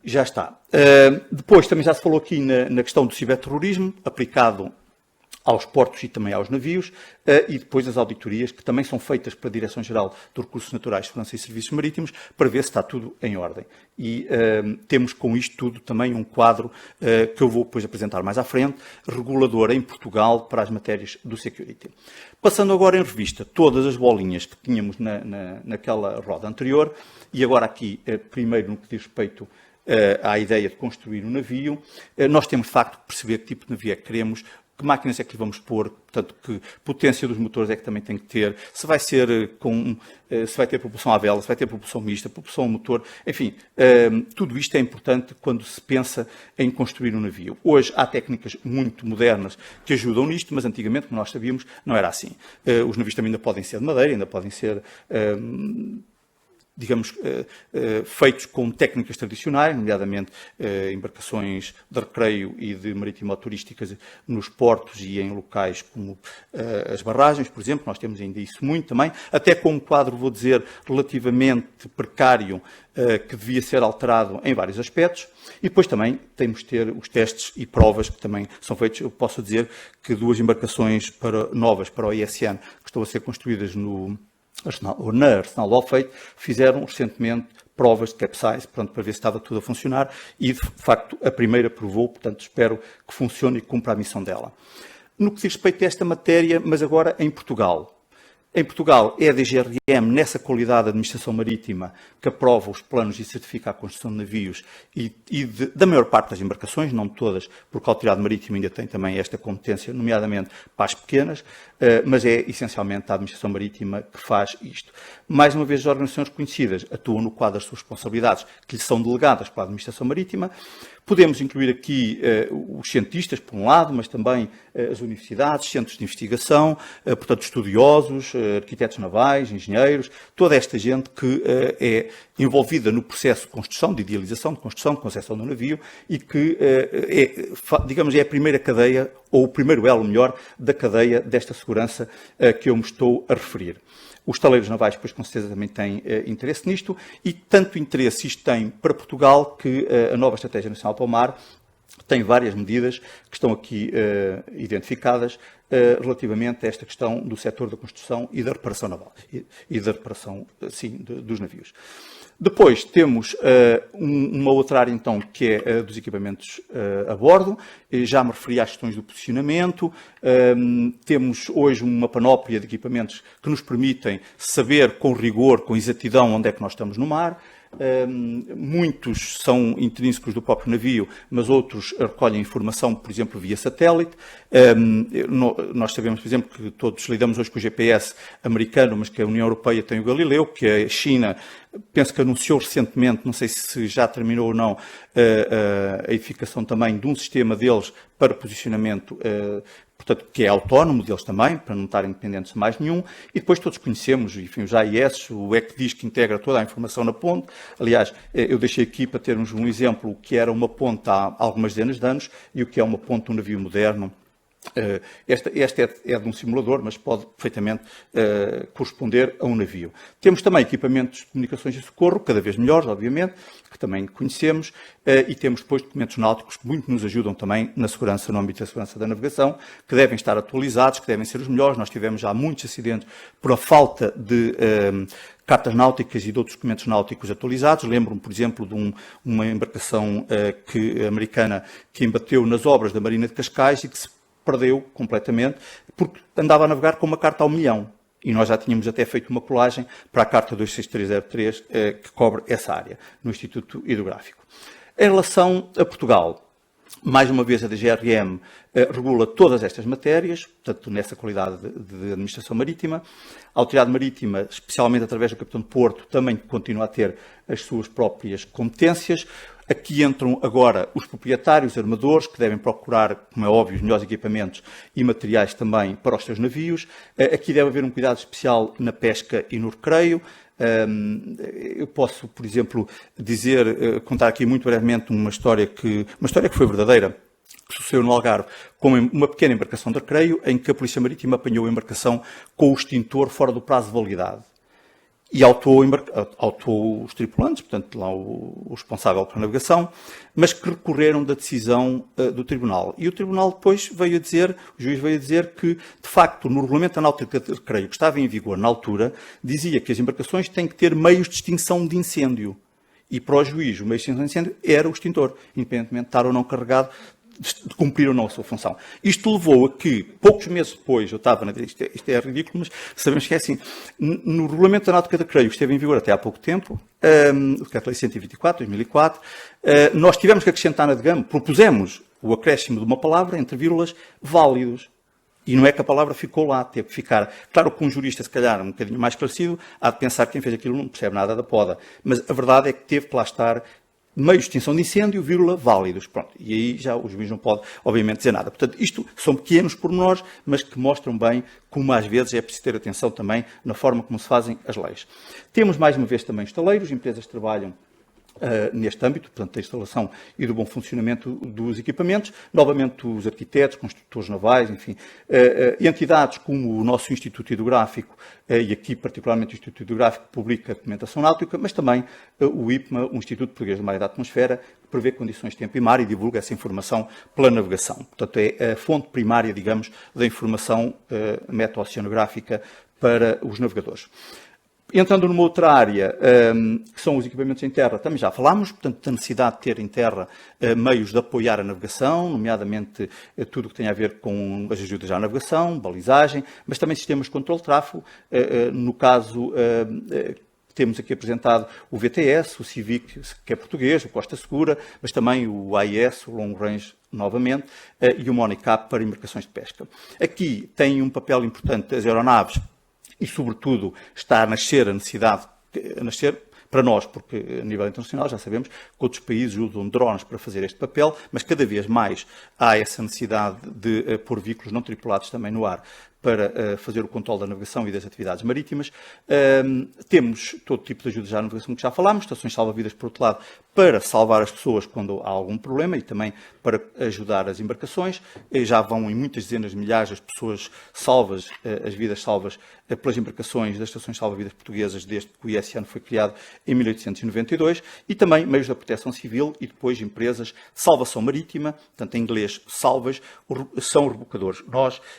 Já está. Depois, também já se falou aqui na questão do ciberterrorismo, aplicado aos portos e também aos navios, e depois as auditorias, que também são feitas pela Direção-Geral dos Recursos Naturais, Segurança e Serviços Marítimos, para ver se está tudo em ordem. E temos com isto tudo também um quadro que eu vou depois apresentar mais à frente, regulador em Portugal para as matérias do security. Passando agora em revista todas as bolinhas que tínhamos naquela roda anterior, e agora aqui, primeiro no que diz respeito à ideia de construir um navio, nós temos de facto que perceber que tipo de navio é que queremos, que máquinas é que lhe vamos pôr, portanto, que potência dos motores é que também tem que ter, se vai ser se vai ter propulsão à vela, se vai ter propulsão mista, propulsão a motor, enfim, tudo isto é importante quando se pensa em construir um navio. Hoje há técnicas muito modernas que ajudam nisto, mas antigamente, como nós sabíamos, não era assim. Os navios também ainda podem ser de madeira, ainda podem ser digamos, feitos com técnicas tradicionais, nomeadamente embarcações de recreio e de marítimo-turísticas nos portos e em locais como as barragens, por exemplo. Nós temos ainda isso muito também, até com um quadro, vou dizer, relativamente precário, que devia ser alterado em vários aspectos. E depois também temos de ter os testes e provas que também são feitos. Eu posso dizer que 2 embarcações novas para o ISN, que estão a ser construídas na Arsenal of Fate, fizeram recentemente provas de capsize, portanto, para ver se estava tudo a funcionar, e de facto a primeira provou, portanto espero que funcione e cumpra a missão dela. No que diz respeito a esta matéria, mas agora em Portugal. Em Portugal é a DGRM, nessa qualidade de administração marítima, que aprova os planos e certifica a construção de navios da maior parte das embarcações, não de todas, porque a Autoridade Marítima ainda tem também esta competência, nomeadamente para as pequenas, mas é essencialmente a administração marítima que faz isto. Mais uma vez, as organizações reconhecidas atuam no quadro das suas responsabilidades, que lhes são delegadas pela administração marítima. Podemos incluir aqui os cientistas, por um lado, mas também as universidades, centros de investigação, portanto, estudiosos, arquitetos navais, engenheiros, toda esta gente que é envolvida no processo de construção, de idealização, de construção, de concepção do navio e que, digamos, é a primeira cadeia, ou o primeiro elo, melhor, da cadeia desta segurança que eu me estou a referir. Os estaleiros navais, pois, com certeza, também têm interesse nisto, e tanto interesse isto tem para Portugal que a nova Estratégia Nacional para o Mar tem várias medidas que estão aqui identificadas relativamente a esta questão do setor da construção e da reparação naval, e da reparação, sim, dos navios. Depois temos uma outra área, então, que é dos equipamentos a bordo. Já me referi às questões do posicionamento. Temos hoje uma panóplia de equipamentos que nos permitem saber com rigor, com exatidão, onde é que nós estamos no mar. Muitos são intrínsecos do próprio navio, mas outros recolhem informação, por exemplo, via satélite. Nós sabemos, por exemplo, que todos lidamos hoje com o GPS americano, mas que a União Europeia tem o Galileu, que a China penso que anunciou recentemente, não sei se já terminou ou não, a edificação também de um sistema deles para posicionamento, portanto, que é autónomo deles também, para não estarem dependentes de mais nenhum, e depois todos conhecemos, enfim, os AIS, o ECDIS que integra toda a informação na ponte. Aliás, eu deixei aqui para termos um exemplo, o que era uma ponte há algumas dezenas de anos e o que é uma ponte de um navio moderno. Esta é de um simulador, mas pode perfeitamente corresponder a um navio. Temos também equipamentos de comunicações e socorro, cada vez melhores, obviamente, que também conhecemos, e temos depois documentos náuticos que muito nos ajudam também na segurança, no âmbito da segurança da navegação, que devem estar atualizados, que devem ser os melhores. Nós tivemos já muitos acidentes por a falta de cartas náuticas e de outros documentos náuticos atualizados. Lembro-me, por exemplo, de uma embarcação americana que embateu nas obras da Marina de Cascais e que se perdeu completamente, porque andava a navegar com uma carta ao milhão. E nós já tínhamos até feito uma colagem para a carta 26303, que cobre essa área, no Instituto Hidrográfico. Em relação a Portugal, mais uma vez a DGRM regula todas estas matérias, portanto, nessa qualidade de administração marítima. A Autoridade Marítima, especialmente através do Capitão de Porto, também continua a ter as suas próprias competências. Aqui entram agora os proprietários, armadores, que devem procurar, como é óbvio, os melhores equipamentos e materiais também para os seus navios. Aqui deve haver um cuidado especial na pesca e no recreio. Eu posso, por exemplo, contar aqui muito brevemente uma história que foi verdadeira, que sucedeu no Algarve, com uma pequena embarcação de recreio, em que a Polícia Marítima apanhou a embarcação com o extintor fora do prazo de validade. E autuou os tripulantes, portanto, lá o responsável pela navegação, mas que recorreram da decisão do Tribunal. E o Tribunal depois o juiz veio a dizer que, de facto, no Regulamento da Náutica de Recreio, que estava em vigor na altura, dizia que as embarcações têm que ter meios de extinção de incêndio. E para o juiz, o meio de extinção de incêndio era o extintor, independentemente de estar ou não carregado, de cumprir ou não a sua função. Isto levou a que, poucos meses depois, eu estava na isto é ridículo, mas sabemos que é assim, no Regulamento da Náutica de Recreio, que esteve em vigor até há pouco tempo, o Decreto-Lei 124, 2004, nós tivemos que acrescentar na DGAM, propusemos o acréscimo de uma palavra, entre vírgulas, válidos. E não é que a palavra ficou lá, teve que ficar. Claro que um jurista, se calhar, um bocadinho mais esclarecido, há de pensar que quem fez aquilo não percebe nada da poda. Mas a verdade é que teve que lá estar meios de extinção de incêndio, vírgula, válidos. Pronto. E aí já o juiz não pode, obviamente, dizer nada. Portanto, isto são pequenos pormenores, mas que mostram bem como, às vezes, é preciso ter atenção também na forma como se fazem as leis. Temos, mais uma vez, também estaleiros, empresas que trabalham neste âmbito, portanto, da instalação e do bom funcionamento dos equipamentos. Novamente, os arquitetos, construtores navais, enfim, entidades como o nosso Instituto Hidrográfico, e aqui particularmente o Instituto Hidrográfico publica a documentação náutica, mas também o IPMA, o Instituto Português do Mar e da Atmosfera, que prevê condições de tempo e mar e divulga essa informação pela navegação. Portanto, é a fonte primária, digamos, da informação meta-oceanográfica para os navegadores. Entrando numa outra área, que são os equipamentos em terra, também já falámos, portanto, da necessidade de ter em terra meios de apoiar a navegação, nomeadamente tudo o que tem a ver com as ajudas à navegação, balizagem, mas também sistemas de controle de tráfego. No caso, temos aqui apresentado o VTS, o Civic, que é português, o Costa Segura, mas também o AIS, o Long Range, novamente, e o Monicap para embarcações de pesca. Aqui tem um papel importante as aeronaves, e, sobretudo, está a nascer a necessidade, para nós, porque a nível internacional já sabemos que outros países usam drones para fazer este papel, mas cada vez mais há essa necessidade de pôr veículos não tripulados também no ar para fazer o controle da navegação e das atividades marítimas. Temos todo tipo de ajudas à navegação que já falámos, estações salva-vidas, por outro lado, para salvar as pessoas quando há algum problema e também para ajudar as embarcações. Já vão em muitas dezenas de milhares as pessoas salvas, as vidas salvas pelas embarcações das estações salva-vidas portuguesas desde que o ISN foi criado em 1892, e também meios da proteção civil e depois empresas de salvação marítima, portanto em inglês salvas, são rebocadores.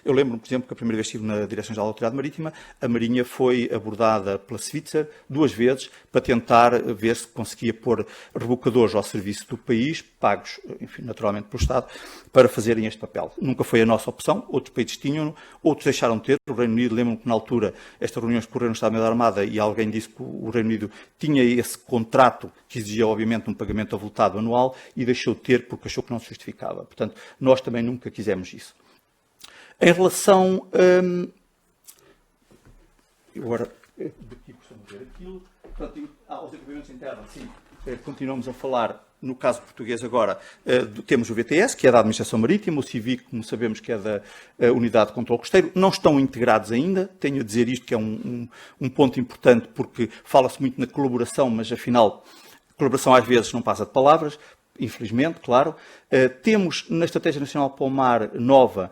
Eu lembro-me, por exemplo, que a primeira vez que estive na Direção-Geral da Autoridade Marítima, a Marinha foi abordada pela Svitzer 2 vezes para tentar ver se conseguia pôr rebocadores ao serviço do país, pagos, enfim, naturalmente pelo Estado, para fazerem este papel. Nunca foi a nossa opção, outros países tinham, outros deixaram de ter. O Reino Unido, lembro-me que na altura estas reuniões correram no Estado-Maior da Armada e alguém disse que o Reino Unido tinha esse contrato que exigia, obviamente, um pagamento avultado anual e deixou de ter porque achou que não se justificava. Portanto, nós também nunca quisemos isso. Em relação... agora, daqui costumo ver aquilo. Portanto, aos equipamentos internos, sim, continuamos a falar, no caso português agora, temos o VTS, que é da Administração Marítima, o CIVIC, como sabemos, que é da Unidade de Controlo Costeiro, não estão integrados ainda, tenho a dizer isto que é um ponto importante, porque fala-se muito na colaboração, mas afinal, a colaboração às vezes não passa de palavras, infelizmente, claro. Temos na Estratégia Nacional para o Mar nova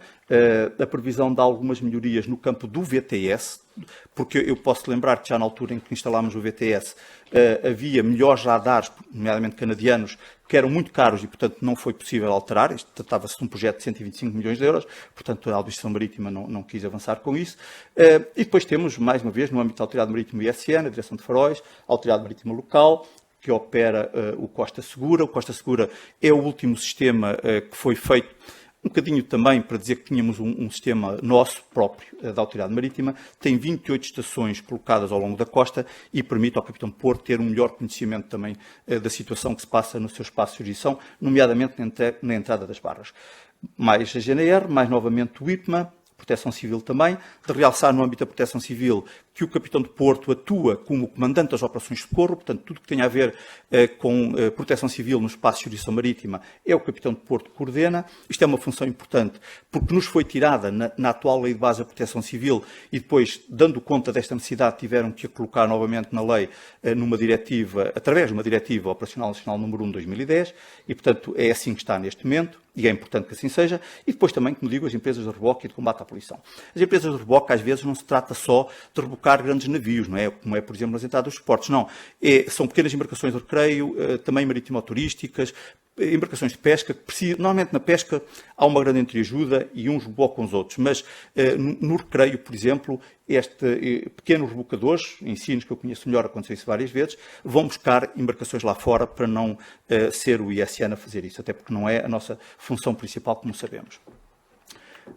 a previsão de algumas melhorias no campo do VTS, porque eu posso lembrar que já na altura em que instalámos o VTS havia melhores radares, nomeadamente canadianos, que eram muito caros e, portanto, não foi possível alterar. Isto tratava-se de um projeto de 125 milhões de euros, portanto, a Administração Marítima não quis avançar com isso. E depois temos, mais uma vez, no âmbito da Autoridade Marítima ISN, a Direção de Faróis, a Autoridade Marítima Local, que opera o Costa Segura. O Costa Segura é o último sistema que foi feito, um bocadinho também para dizer que tínhamos um sistema nosso próprio, da Autoridade Marítima, tem 28 estações colocadas ao longo da costa e permite ao Capitão Porto ter um melhor conhecimento também da situação que se passa no seu espaço de jurisdição, nomeadamente na entrada das barras. Mais a GNR, mais novamente o IPMA, Proteção Civil também, de realçar no âmbito da Proteção Civil que o Capitão de Porto atua como comandante das operações de socorro, portanto, tudo que tem a ver com Proteção Civil no espaço de jurisdição marítima é o Capitão de Porto que coordena. Isto é uma função importante porque nos foi tirada na atual Lei de Base da Proteção Civil e depois, dando conta desta necessidade, tiveram que a colocar novamente na lei numa diretiva, através de uma diretiva operacional nacional número 1 de 2010 e, portanto, é assim que está neste momento e é importante que assim seja. E depois também, como digo, as empresas de reboque e de combate à poluição. As empresas de reboque, às vezes, não se trata só de rebocar grandes navios, não é? Como é, por exemplo, nas entradas dos portos, não. São pequenas embarcações de recreio, também marítimo-turísticas, embarcações de pesca, que precisam, normalmente na pesca há uma grande entreajuda e uns rebocam os outros, mas no recreio, por exemplo, pequenos rebocadores, ensinos que eu conheço melhor, aconteceu isso várias vezes, vão buscar embarcações lá fora para não ser o ISN a fazer isso, até porque não é a nossa função principal, como sabemos.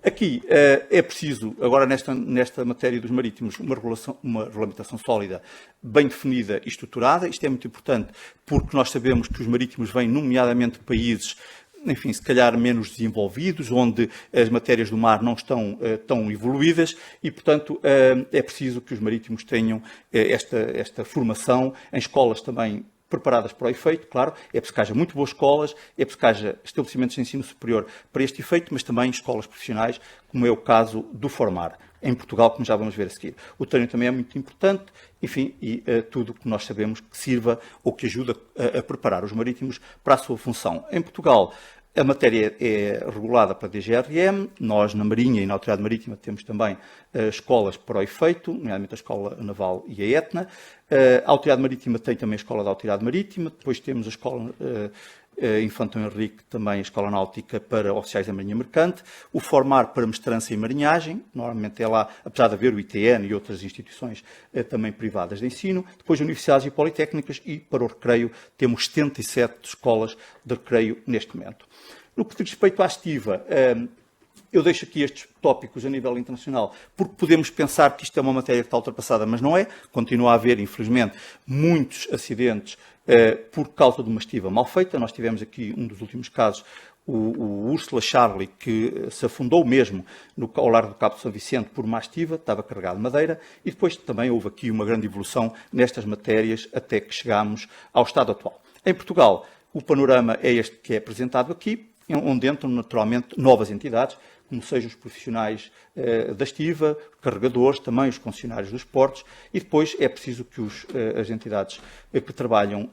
Aqui é preciso, agora nesta matéria dos marítimos, uma regulamentação sólida, bem definida e estruturada. Isto é muito importante porque nós sabemos que os marítimos vêm, nomeadamente, de países, enfim, se calhar menos desenvolvidos, onde as matérias do mar não estão tão evoluídas e, portanto, é preciso que os marítimos tenham esta formação em escolas também preparadas para o efeito, claro, é preciso que haja muito boas escolas, é preciso que haja estabelecimentos de ensino superior para este efeito, mas também escolas profissionais, como é o caso do Formar, em Portugal, como já vamos ver a seguir. O treino também é muito importante, enfim, e tudo o que nós sabemos que sirva ou que ajuda a preparar os marítimos para a sua função. Em Portugal, a matéria é regulada pela DGRM, nós na Marinha e na Autoridade Marítima temos também escolas para o efeito, nomeadamente a Escola Naval e a Etna. A Autoridade Marítima tem também a Escola da Autoridade Marítima, depois temos a Escola Infantão Henrique, também a Escola Náutica para oficiais da Marinha Mercante, o Formar para mestrança e marinhagem, normalmente é lá, apesar de haver o ITN e outras instituições também privadas de ensino, depois universidades e politécnicas e para o recreio temos 77 escolas de recreio neste momento. No que diz respeito à estiva, eu deixo aqui estes tópicos a nível internacional, porque podemos pensar que isto é uma matéria que está ultrapassada, mas não é. Continua a haver, infelizmente, muitos acidentes por causa de uma estiva mal feita. Nós tivemos aqui um dos últimos casos, o Ursula Charlie, que se afundou mesmo ao largo do Cabo de São Vicente por má estiva, estava carregado de madeira, e depois também houve aqui uma grande evolução nestas matérias até que chegámos ao estado atual. Em Portugal, o panorama é este que é apresentado aqui, onde entram naturalmente novas entidades, como sejam os profissionais da estiva, carregadores, também os concessionários dos portos, e depois é preciso que as entidades que trabalham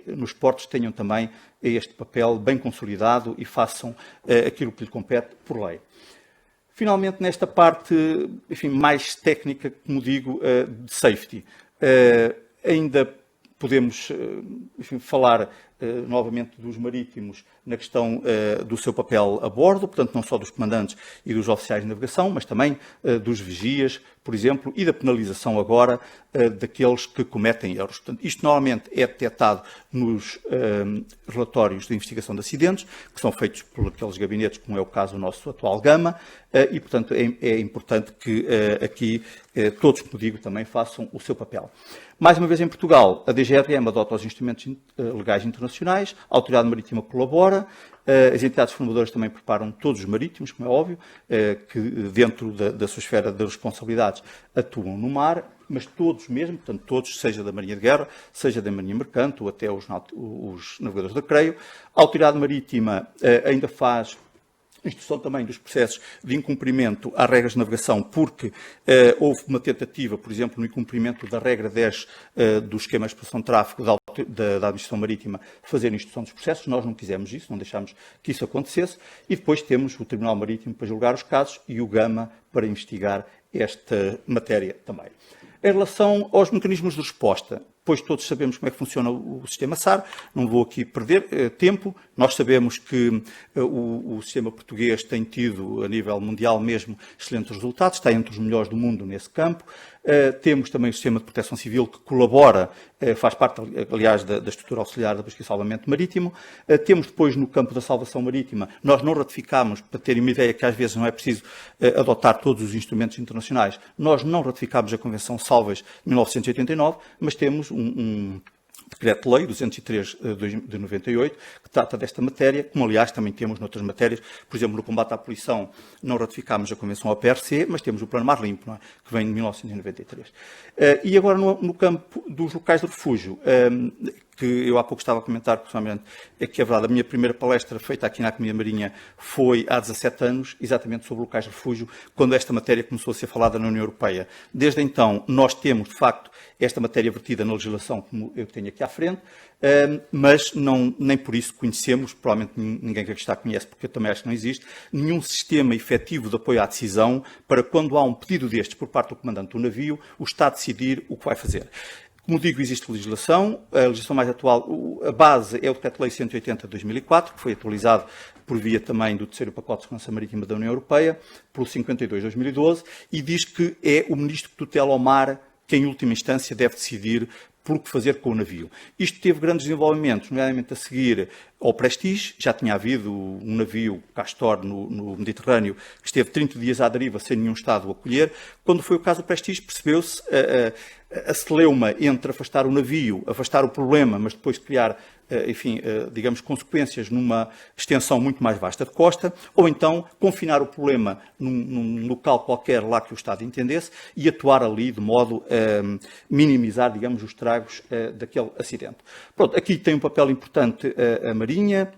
nos portos tenham também este papel bem consolidado e façam aquilo que lhe compete por lei. Finalmente, nesta parte, enfim, mais técnica, como digo, de safety, ainda podemos, enfim, falar novamente dos marítimos na questão do seu papel a bordo, portanto, não só dos comandantes e dos oficiais de navegação, mas também dos vigias, por exemplo, e da penalização agora daqueles que cometem erros. Portanto, isto normalmente é detectado nos relatórios de investigação de acidentes, que são feitos por aqueles gabinetes, como é o caso do nosso atual Gama, e, portanto, é importante que aqui todos, como digo, também façam o seu papel. Mais uma vez, em Portugal, a DGRM adota os instrumentos legais internacionais, internacionais, a Autoridade Marítima colabora, as entidades formadoras também preparam todos os marítimos, como é óbvio, que dentro da sua esfera de responsabilidades atuam no mar, mas todos mesmo, portanto todos, seja da Marinha de Guerra, seja da Marinha Mercante, ou até os navegadores de recreio. A Autoridade Marítima ainda faz instrução também dos processos de incumprimento às regras de navegação, porque houve uma tentativa, por exemplo, no incumprimento da regra 10 do esquema de exploração de tráfego da Administração Marítima, fazer a instrução dos processos. Nós não quisemos isso, não deixámos que isso acontecesse. E depois temos o Tribunal Marítimo para julgar os casos e o GAMA para investigar esta matéria também. Em relação aos mecanismos de resposta, pois todos sabemos como é que funciona o sistema SAR, não vou aqui perder tempo. Nós sabemos que o sistema português tem tido, a nível mundial mesmo, excelentes resultados, está entre os melhores do mundo nesse campo. Temos também o sistema de proteção civil que colabora, faz parte, aliás, da estrutura auxiliar da pesquisa e salvamento marítimo. Temos depois, no campo da salvação marítima, nós não ratificámos, para terem uma ideia que às vezes não é preciso adotar todos os instrumentos internacionais, nós não ratificámos a Convenção Salvas de 1989, mas temos um Decreto-Lei 203 de 98, que trata desta matéria, como aliás também temos noutras matérias. Por exemplo, no combate à poluição não ratificámos a Convenção OPRC, mas temos o Plano Mar Limpo, não é? Que vem de 1993. E agora no campo dos locais de refúgio, que eu há pouco estava a comentar, pessoalmente, é que é verdade, a minha primeira palestra feita aqui na Academia Marinha foi há 17 anos, exatamente sobre locais de refúgio, quando esta matéria começou a ser falada na União Europeia. Desde então, nós temos, de facto, esta matéria vertida na legislação, como eu tenho aqui à frente, mas nem por isso conhecemos, provavelmente ninguém que aqui está conhece, porque eu também acho que não existe, nenhum sistema efetivo de apoio à decisão para quando há um pedido destes por parte do comandante do navio, o Estado decidir o que vai fazer. Como digo, existe legislação, a legislação mais atual, a base é o Decreto-Lei 180 de 2004, que foi atualizado por via também do terceiro pacote de segurança marítima da União Europeia, pelo 52 de 2012, e diz que é o Ministro que tutela ao mar que, em última instância, deve decidir por o que fazer com o navio. Isto teve grandes desenvolvimentos, nomeadamente a seguir ao Prestige. Já tinha havido um navio, Castor, no Mediterrâneo, que esteve 30 dias à deriva sem nenhum Estado o acolher. Quando foi o caso do Prestige, percebeu-se a celeuma entre afastar o navio, afastar o problema, mas depois criar, enfim, digamos, consequências numa extensão muito mais vasta de costa, ou então confinar o problema num local qualquer lá que o Estado entendesse e atuar ali de modo a minimizar, digamos, os estragos daquele acidente. Pronto, aqui tem um papel importante a Marinha,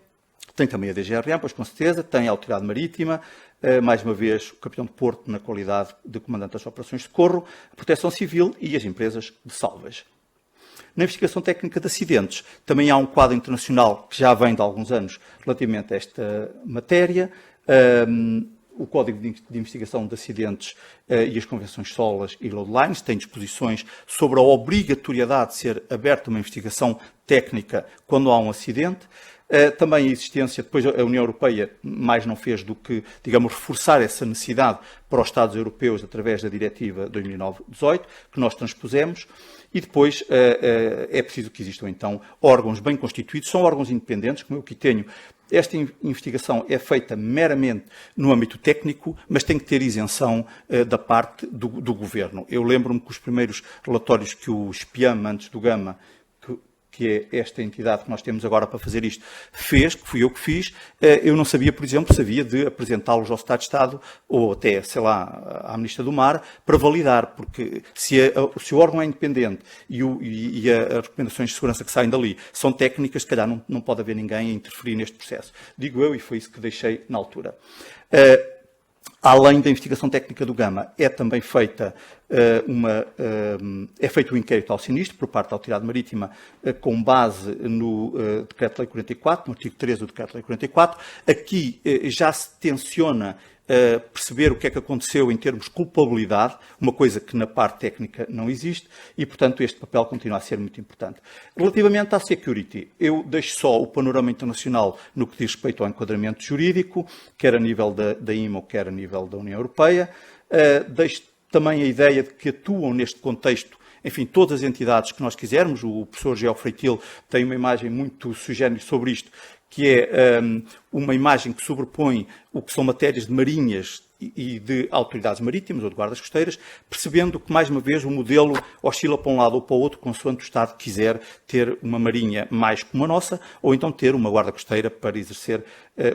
tem também a DGRA, pois com certeza, tem a Autoridade Marítima, mais uma vez o Capitão de Porto na qualidade de comandante das operações de socorro, a Proteção Civil e as empresas de salvas. Na investigação técnica de acidentes, também há um quadro internacional que já vem de alguns anos relativamente a esta matéria. O Código de Investigação de Acidentes e as Convenções SOLAS e Loadlines têm disposições sobre a obrigatoriedade de ser aberta uma investigação técnica quando há um acidente. Também a existência, depois a União Europeia mais não fez do que, digamos, reforçar essa necessidade para os Estados europeus através da Diretiva 2009-18, que nós transpusemos, e depois é preciso que existam então órgãos bem constituídos, são órgãos independentes, como eu aqui tenho. Esta investigação é feita meramente no âmbito técnico, mas tem que ter isenção da parte do Governo. Eu lembro-me que os primeiros relatórios que o SPIAM, antes do GAMA, que é esta entidade que nós temos agora para fazer isto, fez, que fui eu que fiz, eu não sabia, por exemplo, se havia de apresentá-los ao Estado de Estado ou até, sei lá, à Ministra do Mar, para validar, porque se o órgão é independente e as recomendações de segurança que saem dali são técnicas, se calhar não pode haver ninguém a interferir neste processo. Digo eu, e foi isso que deixei na altura. Além da investigação técnica do GAMA, é também feita feito um inquérito ao sinistro por parte da Autoridade Marítima com base no Decreto-Lei 44, no artigo 13 do Decreto-Lei 44. Aqui já se tenciona perceber o que é que aconteceu em termos de culpabilidade, uma coisa que na parte técnica não existe, e, portanto, este papel continua a ser muito importante. Relativamente à security, eu deixo só o panorama internacional no que diz respeito ao enquadramento jurídico, quer a nível da IMO, quer a nível da União Europeia. Deixo também a ideia de que atuam neste contexto, enfim, todas as entidades que nós quisermos. O professor Geo Freitil tem uma imagem muito sui generis sobre isto, que é uma imagem que sobrepõe o que são matérias de marinhas e de autoridades marítimas ou de guardas costeiras, percebendo que, mais uma vez, o modelo oscila para um lado ou para o outro, consoante o Estado quiser ter uma marinha mais como a nossa, ou então ter uma guarda costeira para exercer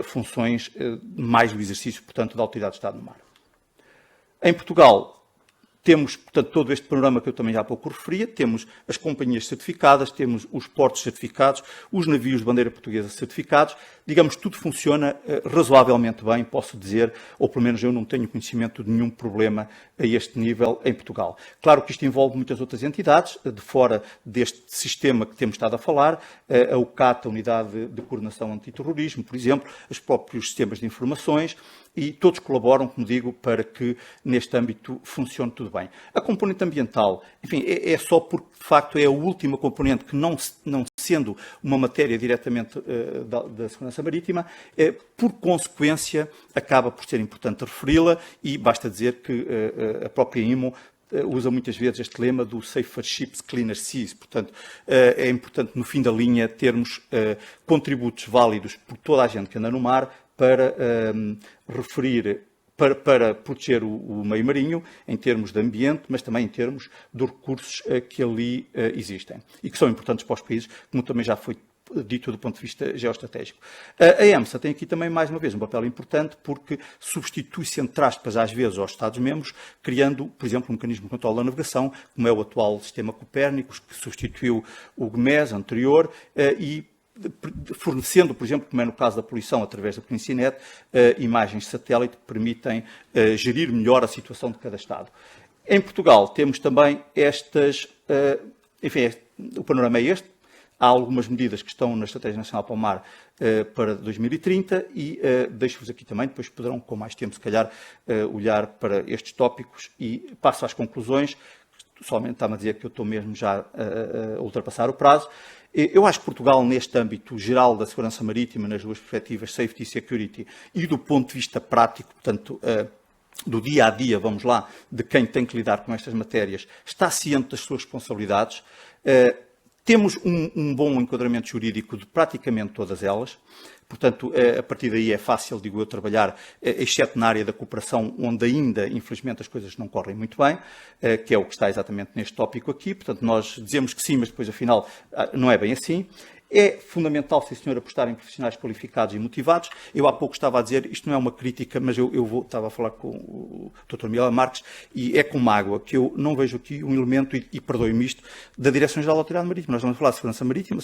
funções mais do exercício, portanto, da autoridade de Estado no mar. Em Portugal, temos, portanto, todo este panorama que eu também já há pouco referia, temos as companhias certificadas, temos os portos certificados, os navios de bandeira portuguesa certificados, digamos, tudo funciona razoavelmente bem, posso dizer, ou pelo menos eu não tenho conhecimento de nenhum problema a este nível em Portugal. Claro que isto envolve muitas outras entidades, de fora deste sistema que temos estado a falar, a UCAT, a Unidade de Coordenação Antiterrorismo, por exemplo, os próprios sistemas de informações, e todos colaboram, como digo, para que neste âmbito funcione tudo bem. A componente ambiental, enfim, é só porque, de facto, é a última componente que, não sendo uma matéria diretamente da segurança marítima, por consequência, acaba por ser importante referi-la e basta dizer que a própria IMO usa muitas vezes este lema do Safer Ships, Cleaner Seas. Portanto, é importante, no fim da linha, termos contributos válidos por toda a gente que anda no mar para para proteger o meio marinho, em termos de ambiente, mas também em termos dos recursos que ali existem e que são importantes para os países, como também já foi dito do ponto de vista geoestratégico. A EMSA tem aqui também, mais uma vez, um papel importante porque substitui-se, entre aspas, às vezes, aos Estados-membros, criando, por exemplo, um mecanismo de controle da navegação, como é o atual sistema Copérnicos, que substituiu o GMES anterior, e fornecendo, por exemplo, como é no caso da poluição, através da Polincinet, imagens de satélite que permitem gerir melhor a situação de cada Estado. Em Portugal temos também estas, enfim, o panorama é este. Há algumas medidas que estão na Estratégia Nacional para o Mar para 2030 e deixo-vos aqui também, depois poderão, com mais tempo, se calhar, olhar para estes tópicos e passo às conclusões. Somente está-me a dizer que eu estou mesmo já a ultrapassar o prazo. Eu acho que Portugal, neste âmbito geral da segurança marítima, nas duas perspectivas, safety e security, e do ponto de vista prático, portanto, do dia a dia, vamos lá, de quem tem que lidar com estas matérias, está ciente das suas responsabilidades. Temos um bom enquadramento jurídico de praticamente todas elas. Portanto, a partir daí é fácil, digo eu, trabalhar, exceto na área da cooperação, onde ainda, infelizmente, as coisas não correm muito bem, que é o que está exatamente neste tópico aqui. Portanto, nós dizemos que sim, mas depois, afinal, não é bem assim. É fundamental, sim senhor, apostar em profissionais qualificados e motivados. Eu há pouco estava a dizer, isto não é uma crítica, mas estava a falar com o Dr. Miguel Marques, e é com mágoa que eu não vejo aqui um elemento, e perdoe-me isto, da Direção-Geral da Autoridade Marítima. Nós vamos falar de segurança marítima,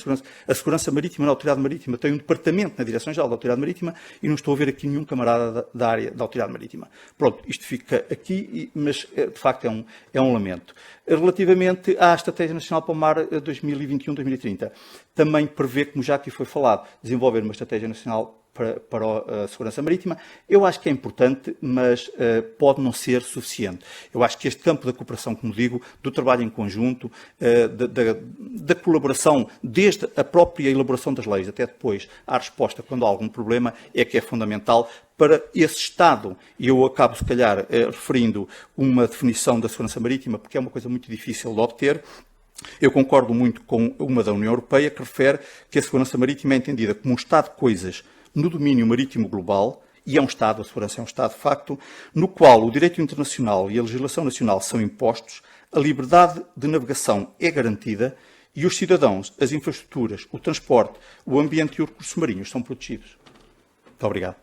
a segurança marítima na Autoridade Marítima tem um departamento na Direção-Geral da Autoridade Marítima e não estou a ver aqui nenhum camarada da área da Autoridade Marítima. Pronto, isto fica aqui, mas de facto é um lamento. Relativamente à Estratégia Nacional para o Mar 2021-2030, também prevê, como já aqui foi falado, desenvolver uma estratégia nacional para a segurança marítima. Eu acho que é importante, mas pode não ser suficiente. Eu acho que este campo da cooperação, como digo, do trabalho em conjunto, da colaboração, desde a própria elaboração das leis até depois à resposta quando há algum problema, é que é fundamental para esse Estado. E eu acabo, se calhar, referindo uma definição da segurança marítima, porque é uma coisa muito difícil de obter. Eu concordo muito com uma da União Europeia que refere que a segurança marítima é entendida como um estado de coisas no domínio marítimo global, e é um Estado, a segurança é um Estado de facto, no qual o direito internacional e a legislação nacional são impostos, a liberdade de navegação é garantida e os cidadãos, as infraestruturas, o transporte, o ambiente e os recursos marinhos são protegidos. Muito obrigado.